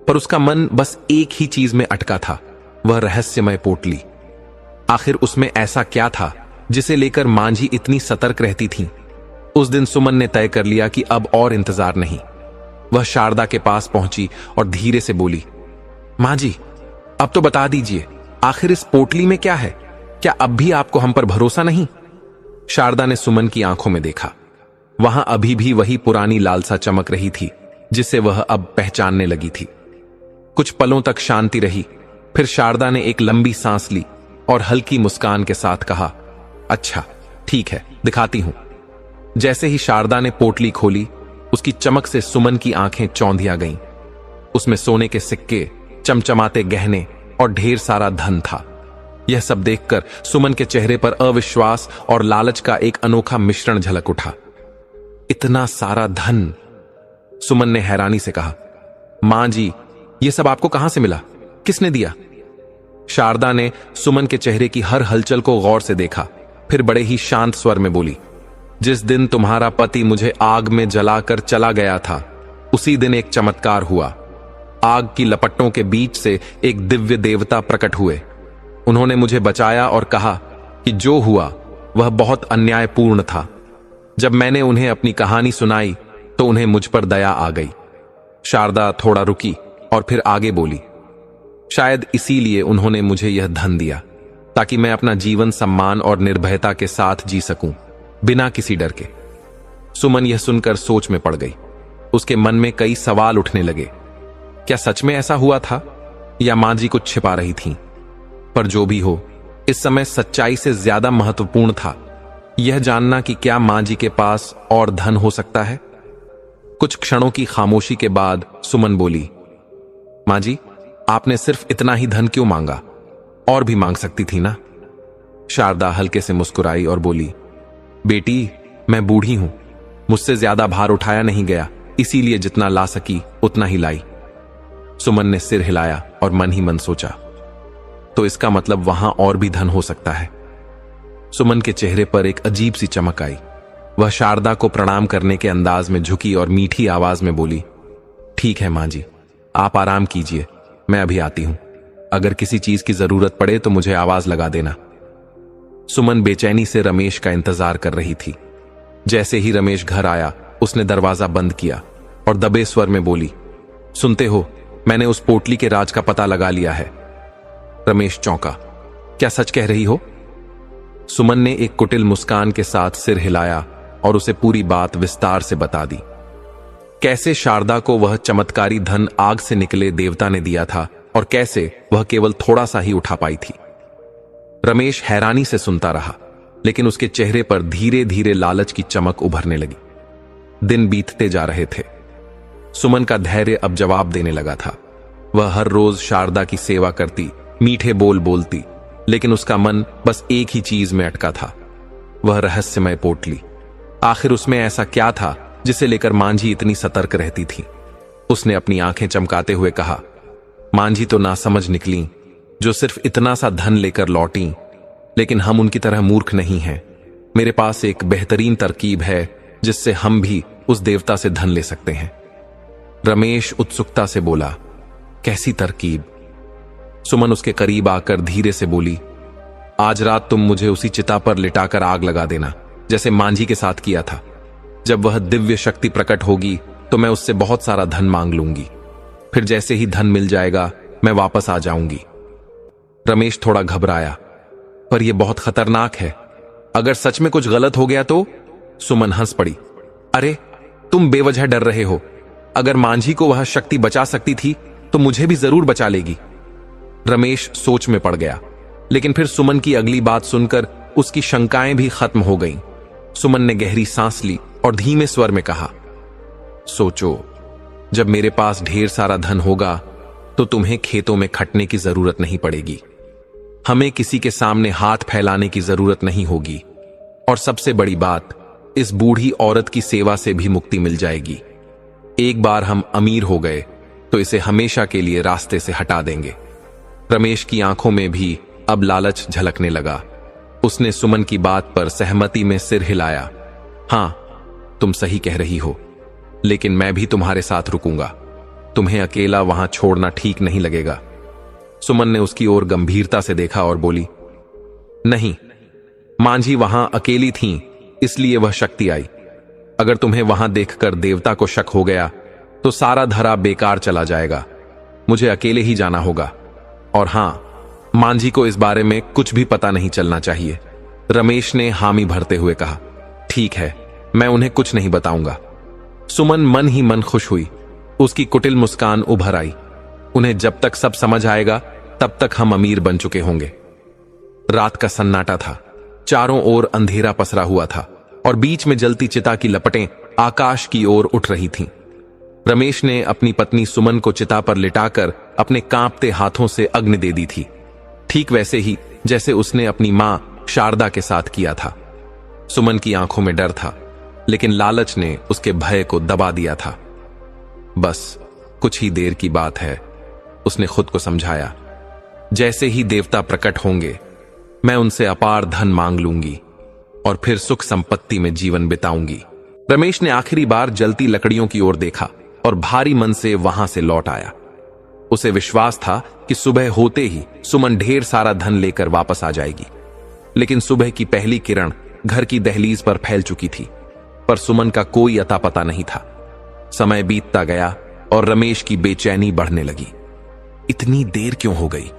Speaker 1: पर उसका मन बस एक ही चीज में अटका था, वह रहस्यमय पोटली। आखिर उसमें ऐसा क्या था जिसे लेकर मांझी इतनी सतर्क रहती थी? उस दिन सुमन ने तय कर लिया कि अब और इंतजार नहीं। वह शारदा के पास पहुंची और धीरे से बोली, मां जी, अब तो बता दीजिए, आखिर इस पोटली में क्या है? क्या अब भी आपको हम पर भरोसा नहीं? शारदा ने सुमन की आंखों में देखा। वहां अभी भी वही पुरानी लालसा चमक रही थी, जिसे वह अब पहचानने लगी थी। कुछ पलों तक शांति रही, फिर शारदा ने एक लंबी सांस ली और हल्की मुस्कान के साथ कहा, अच्छा, ठीक है, दिखाती हूं। जैसे ही शारदा ने पोटली खोली, उसकी चमक से सुमन की आंखें चौंधिया गईं। उसमें सोने के सिक्के, चमचमाते गहने और ढेर सारा धन था। यह सब देखकर सुमन के चेहरे पर अविश्वास और लालच का एक अनोखा मिश्रण झलक उठा। इतना सारा धन? सुमन ने हैरानी से कहा, मां जी, यह सब आपको कहां से मिला? किसने दिया? शारदा ने सुमन के चेहरे की हर हलचल को गौर से देखा, फिर बड़े ही शांत स्वर में बोली, जिस दिन तुम्हारा पति मुझे आग में जलाकर चला गया था, उसी दिन एक चमत्कार हुआ। आग की लपटों के बीच से एक दिव्य देवता प्रकट हुए। उन्होंने मुझे बचाया और कहा कि जो हुआ वह बहुत अन्यायपूर्ण था। जब मैंने उन्हें अपनी कहानी सुनाई तो उन्हें मुझ पर दया आ गई। शारदा थोड़ा रुकी और फिर आगे बोली, शायद इसीलिए उन्होंने मुझे यह धन दिया, ताकि मैं अपना जीवन सम्मान और निर्भयता के साथ जी सकूं, बिना किसी डर के। सुमन यह सुनकर सोच में पड़ गई। उसके मन में कई सवाल उठने लगे। क्या सच में ऐसा हुआ था, या मां जी कुछ छिपा रही थीं? पर जो भी हो, इस समय सच्चाई से ज्यादा महत्वपूर्ण था यह जानना कि क्या मां जी के पास और धन हो सकता है। कुछ क्षणों की खामोशी के बाद सुमन बोली, मां जी, आपने सिर्फ इतना ही धन क्यों मांगा? और भी मांग सकती थी ना? शारदा हल्के से मुस्कुराई और बोली, बेटी, मैं बूढ़ी हूं, मुझसे ज्यादा भार उठाया नहीं गया, इसीलिए जितना ला सकी उतना ही लाई। सुमन ने सिर हिलाया और मन ही मन सोचा, तो इसका मतलब वहां और भी धन हो सकता है। सुमन के चेहरे पर एक अजीब सी चमक आई। वह शारदा को प्रणाम करने के अंदाज में झुकी और मीठी आवाज में बोली, ठीक है मां जी, आप आराम कीजिए, मैं अभी आती हूं। अगर किसी चीज की जरूरत पड़े तो मुझे आवाज लगा देना। सुमन बेचैनी से रमेश का इंतजार कर रही थी। जैसे ही रमेश घर आया, उसने दरवाजा बंद किया और दबे स्वर में बोली, सुनते हो, मैंने उस पोटली के राज का पता लगा लिया है। रमेश चौंका, क्या सच कह रही हो? सुमन ने एक कुटिल मुस्कान के साथ सिर हिलाया और उसे पूरी बात विस्तार से बता दी। कैसे शारदा को वह चमत्कारी धन आग से निकले देवता ने दिया था और कैसे वह केवल थोड़ा सा ही उठा पाई थी। रमेश हैरानी से सुनता रहा, लेकिन उसके चेहरे पर धीरे धीरे लालच की चमक उभरने लगी। दिन बीतते जा रहे थे। सुमन का धैर्य अब जवाब देने लगा था। वह हर रोज शारदा की सेवा करती, मीठे बोल बोलती, लेकिन उसका मन बस एक ही चीज में अटका था, वह रहस्यमय पोटली। आखिर उसमें ऐसा क्या था जिसे लेकर मांझी इतनी सतर्क रहती थी? उसने अपनी आंखें चमकाते हुए कहा, मांझी तो नासमझ निकली, जो सिर्फ इतना सा धन लेकर लौटी, लेकिन हम उनकी तरह मूर्ख नहीं हैं। मेरे पास एक बेहतरीन तरकीब है जिससे हम भी उस देवता से धन ले सकते हैं। रमेश उत्सुकता से बोला, कैसी तरकीब? सुमन उसके करीब आकर धीरे से बोली, आज रात तुम मुझे उसी चिता पर लिटाकर आग लगा देना, जैसे मांझी के साथ किया था। जब वह दिव्य शक्ति प्रकट होगी तो मैं उससे बहुत सारा धन मांग लूंगी। फिर जैसे ही धन मिल जाएगा मैं वापस आ जाऊंगी। रमेश थोड़ा घबराया, पर यह बहुत खतरनाक है। अगर सच में कुछ गलत हो गया तो? सुमन हंस पड़ी। अरे तुम बेवजह डर रहे हो। अगर मांझी को वह शक्ति बचा सकती थी तो मुझे भी जरूर बचा लेगी। रमेश सोच में पड़ गया, लेकिन फिर सुमन की अगली बात सुनकर उसकी शंकाएं भी खत्म हो गईं। सुमन ने गहरी सांस ली और धीमे स्वर में कहा, सोचो, जब मेरे पास ढेर सारा धन होगा तो तुम्हें खेतों में खटने की जरूरत नहीं पड़ेगी। हमें किसी के सामने हाथ फैलाने की जरूरत नहीं होगी। और सबसे बड़ी बात, इस बूढ़ी औरत की सेवा से भी मुक्ति मिल जाएगी। एक बार हम अमीर हो गए तो इसे हमेशा के लिए रास्ते से हटा देंगे। रमेश की आंखों में भी अब लालच झलकने लगा। उसने सुमन की बात पर सहमति में सिर हिलाया। हां, तुम सही कह रही हो, लेकिन मैं भी तुम्हारे साथ रुकूंगा। तुम्हें अकेला वहां छोड़ना ठीक नहीं लगेगा। सुमन ने उसकी ओर गंभीरता से देखा और बोली, नहीं, मांझी वहां अकेली थीं, इसलिए वह शक्ति आई। अगर तुम्हें वहां देखकर देवता को शक हो गया तो सारा धरा बेकार चला जाएगा। मुझे अकेले ही जाना होगा। और हां, मांझी को इस बारे में कुछ भी पता नहीं चलना चाहिए। रमेश ने हामी भरते हुए कहा, ठीक है, मैं उन्हें कुछ नहीं बताऊंगा। सुमन मन ही मन खुश हुई। उसकी कुटिल मुस्कान उभर आई। उन्हें जब तक सब समझ आएगा तब तक हम अमीर बन चुके होंगे। रात का सन्नाटा था। चारों ओर अंधेरा पसरा हुआ था और बीच में जलती चिता की लपटें आकाश की ओर उठ रही थीं। रमेश ने अपनी पत्नी सुमन को चिता पर लिटाकर अपने कांपते हाथों से अग्नि दे दी थी, ठीक वैसे ही जैसे उसने अपनी मां शारदा के साथ किया था। सुमन की आंखों में डर था, लेकिन लालच ने उसके भय को दबा दिया था। बस कुछ ही देर की बात है, उसने खुद को समझाया। जैसे ही देवता प्रकट होंगे मैं उनसे अपार धन मांग लूंगी और फिर सुख संपत्ति में जीवन बिताऊंगी। रमेश ने आखिरी बार जलती लकड़ियों की ओर देखा और भारी मन से वहां से लौट आया। उसे विश्वास था कि सुबह होते ही सुमन ढेर सारा धन लेकर वापस आ जाएगी। लेकिन सुबह की पहली किरण घर की दहलीज पर फैल चुकी थी, पर सुमन का कोई अता पता नहीं था। समय बीतता गया और रमेश की बेचैनी बढ़ने लगी। इतनी देर क्यों हो गई?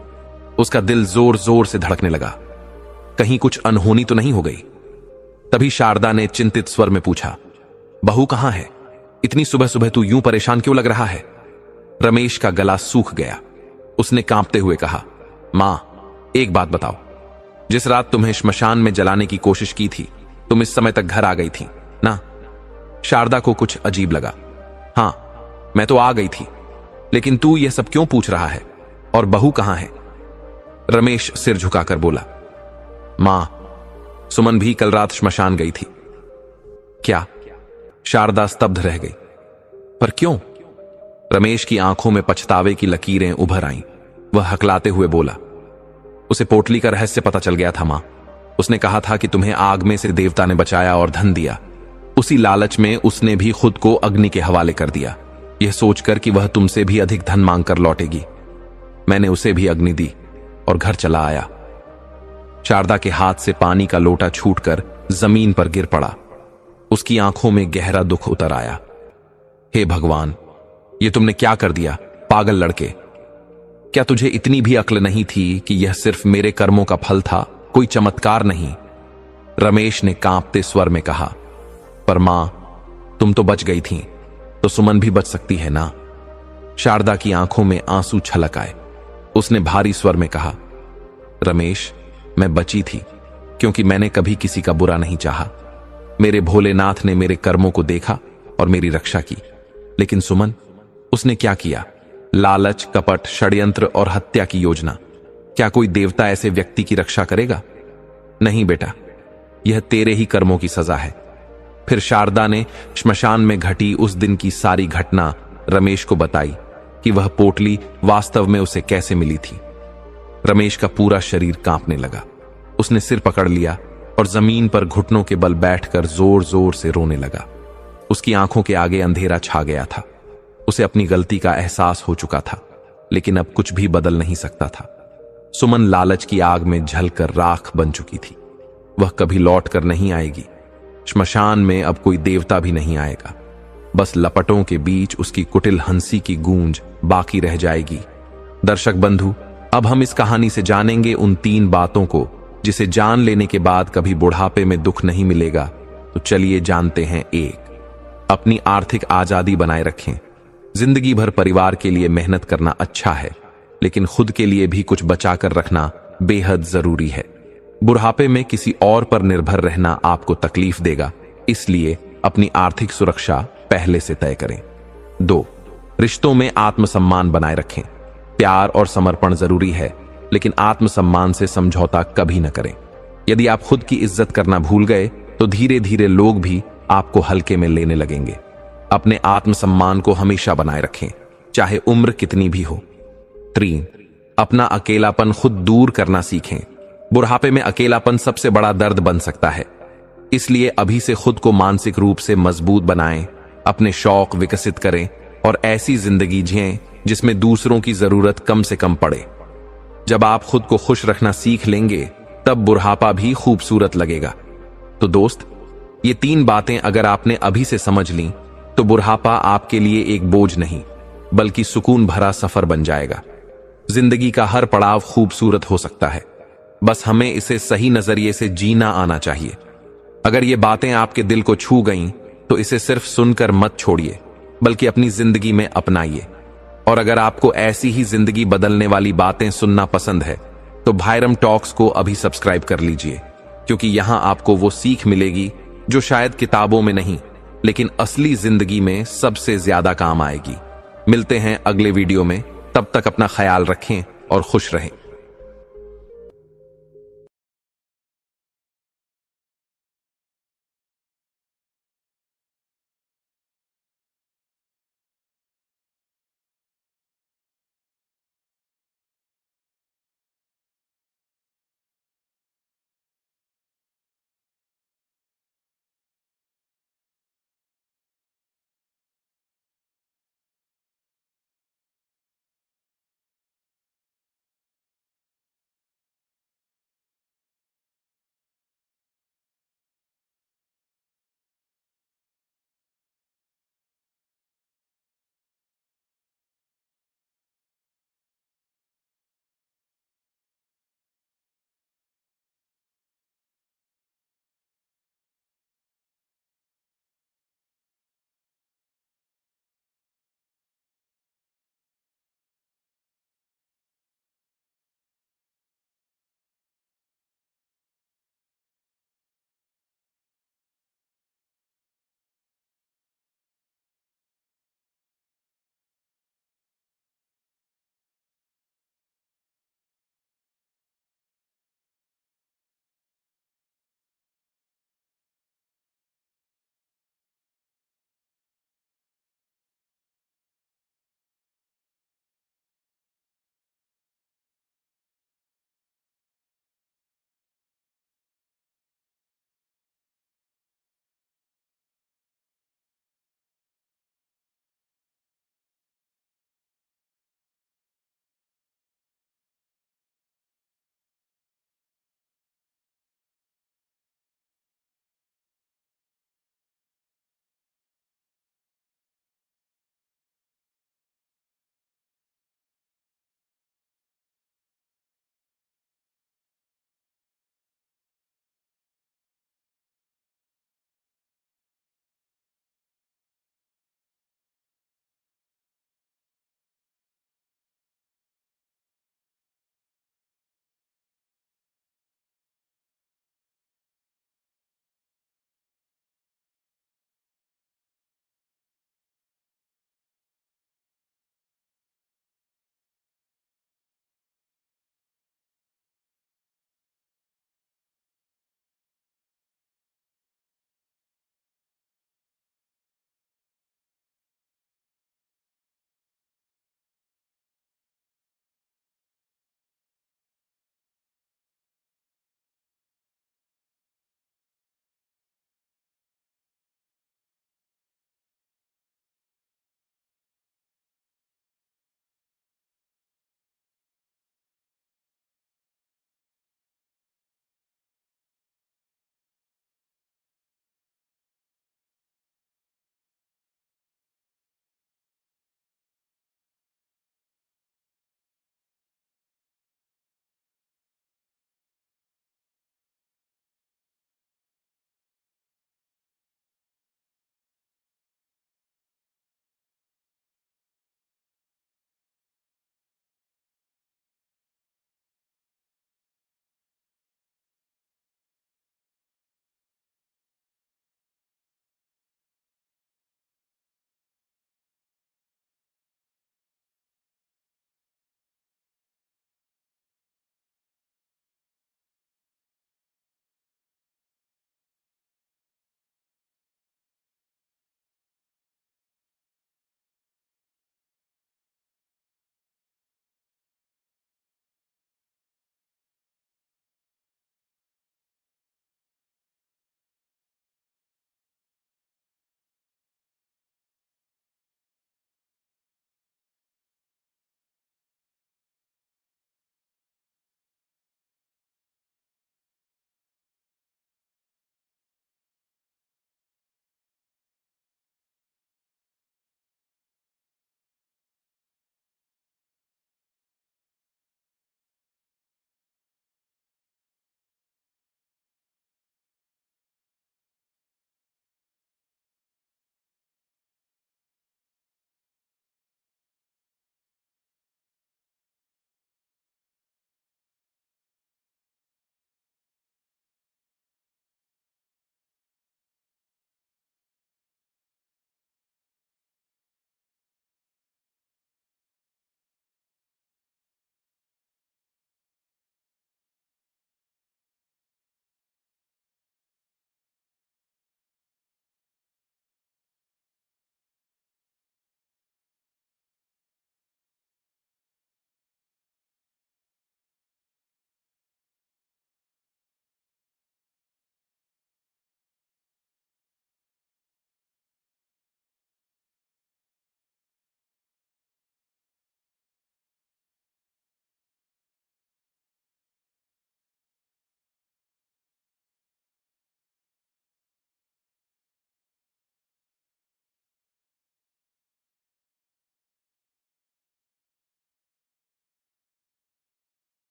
Speaker 1: उसका दिल जोर जोर से धड़कने लगा। कहीं कुछ अनहोनी तो नहीं हो गई? तभी शारदा ने चिंतित स्वर में पूछा, बहू कहां है? इतनी सुबह सुबह तू यूं परेशान क्यों लग रहा है? रमेश का गला सूख गया। उसने कांपते हुए कहा, मां, एक बात बताओ, जिस रात तुम्हें श्मशान में जलाने की कोशिश की थी, तुम इस समय तक घर आ गई थी ना? शारदा को कुछ अजीब लगा। हां, मैं तो आ गई थी, लेकिन तू यह सब क्यों पूछ रहा है? और बहू कहां है? रमेश सिर झुकाकर बोला, मां, सुमन भी कल रात श्मशान गई थी। क्या? शारदा स्तब्ध रह गई। पर क्यों? रमेश की आंखों में पछतावे की लकीरें उभर आईं। वह हकलाते हुए बोला, उसे पोटली का रहस्य पता चल गया था मां। उसने कहा था कि तुम्हें आग में से देवता ने बचाया और धन दिया। उसी लालच में उसने भी खुद को अग्नि के हवाले कर दिया, यह सोचकर कि वह तुमसे भी अधिक धन मांगकर लौटेगी। मैंने उसे भी अग्नि दी और घर चला आया। शारदा के हाथ से पानी का लोटा छूटकर जमीन पर गिर पड़ा। उसकी आंखों में गहरा दुख उतर आया। हे भगवान, ये तुमने क्या कर दिया, पागल लड़के? क्या तुझे इतनी भी अक्ल नहीं थी कि यह सिर्फ मेरे कर्मों का फल था, कोई चमत्कार नहीं? रमेश ने कांपते स्वर में कहा, पर मां, तुम तो बच गई थीं, तो सुमन भी बच सकती है ना? शारदा की आंखों में आंसू छलक आए। उसने भारी स्वर में कहा, रमेश, मैं बची थी क्योंकि मैंने कभी किसी का बुरा नहीं चाहा। मेरे भोलेनाथ ने मेरे कर्मों को देखा और मेरी रक्षा की। लेकिन सुमन, उसने क्या किया? लालच, कपट, षड्यंत्र और हत्या की योजना। क्या कोई देवता ऐसे व्यक्ति की रक्षा करेगा? नहीं बेटा, यह तेरे ही कर्मों की सजा है। फिर शारदा ने श्मशान में घटी उस दिन की सारी घटना रमेश को बताई कि वह पोटली वास्तव में उसे कैसे मिली थी। रमेश का पूरा शरीर कांपने लगा। उसने सिर पकड़ लिया और जमीन पर घुटनों के बल बैठकर जोर जोर से रोने लगा। उसकी आंखों के आगे अंधेरा छा गया था। उसे अपनी गलती का एहसास हो चुका था। लेकिन अब कुछ भी बदल नहीं सकता था। सुमन लालच की आग में जलकर राख बन चुकी थी। वह कभी लौट कर नहीं आएगी। श्मशान में अब कोई देवता भी नहीं आएगा। बस लपटों के बीच उसकी कुटिल हंसी की गूंज बाकी रह जाएगी। दर्शक बंधु, अब हम इस कहानी से जानेंगे उन 3 बातों को जिसे जान लेने के बाद कभी बुढ़ापे में दुख नहीं मिलेगा। तो चलिए जानते हैं। 1, अपनी आर्थिक आजादी बनाए रखें। जिंदगी भर परिवार के लिए मेहनत करना अच्छा है, लेकिन खुद के लिए भी कुछ बचाकर रखना बेहद जरूरी है। बुढ़ापे में किसी और पर निर्भर रहना आपको तकलीफ देगा, इसलिए अपनी आर्थिक सुरक्षा पहले से तय करें। 2, रिश्तों में आत्मसम्मान बनाए रखें। प्यार और समर्पण जरूरी है, लेकिन आत्मसम्मान से समझौता कभी न करें। यदि आप खुद की इज्जत करना भूल गए तो धीरे धीरे लोग भी आपको हल्के में लेने लगेंगे। अपने आत्मसम्मान को हमेशा बनाए रखें, चाहे उम्र कितनी भी हो। 3, अपना अकेलापन खुद दूर करना सीखें। बुढ़ापे में अकेलापन सबसे बड़ा दर्द बन सकता है, इसलिए अभी से खुद को मानसिक रूप से मजबूत बनाएं, अपने शौक विकसित करें और ऐसी जिंदगी जिएं जिसमें दूसरों की जरूरत कम से कम पड़े। जब आप खुद को खुश रखना सीख लेंगे, तब बुढ़ापा भी खूबसूरत लगेगा। तो दोस्त, ये 3 बातें अगर आपने अभी से समझ लीं, तो बुढ़ापा आपके लिए एक बोझ नहीं, बल्कि सुकून भरा सफर बन जाएगा। जिंदगी का हर पड़ाव खूबसूरत हो सकता है, बस हमें इसे सही नजरिए से जीना आना चाहिए। अगर ये बातें आपके दिल को छू गईं, तो इसे सिर्फ सुनकर मत छोड़िए, बल्कि अपनी जिंदगी में अपनाइए। और अगर आपको ऐसी ही जिंदगी बदलने वाली बातें सुनना पसंद है, तो भायरम टॉक्स को अभी सब्सक्राइब कर लीजिए, क्योंकि यहां आपको वो सीख मिलेगी जो शायद किताबों में नहीं, लेकिन असली जिंदगी में सबसे ज्यादा काम आएगी। मिलते हैं अगले वीडियो में, तब तक अपना ख्याल रखें और खुश रहें।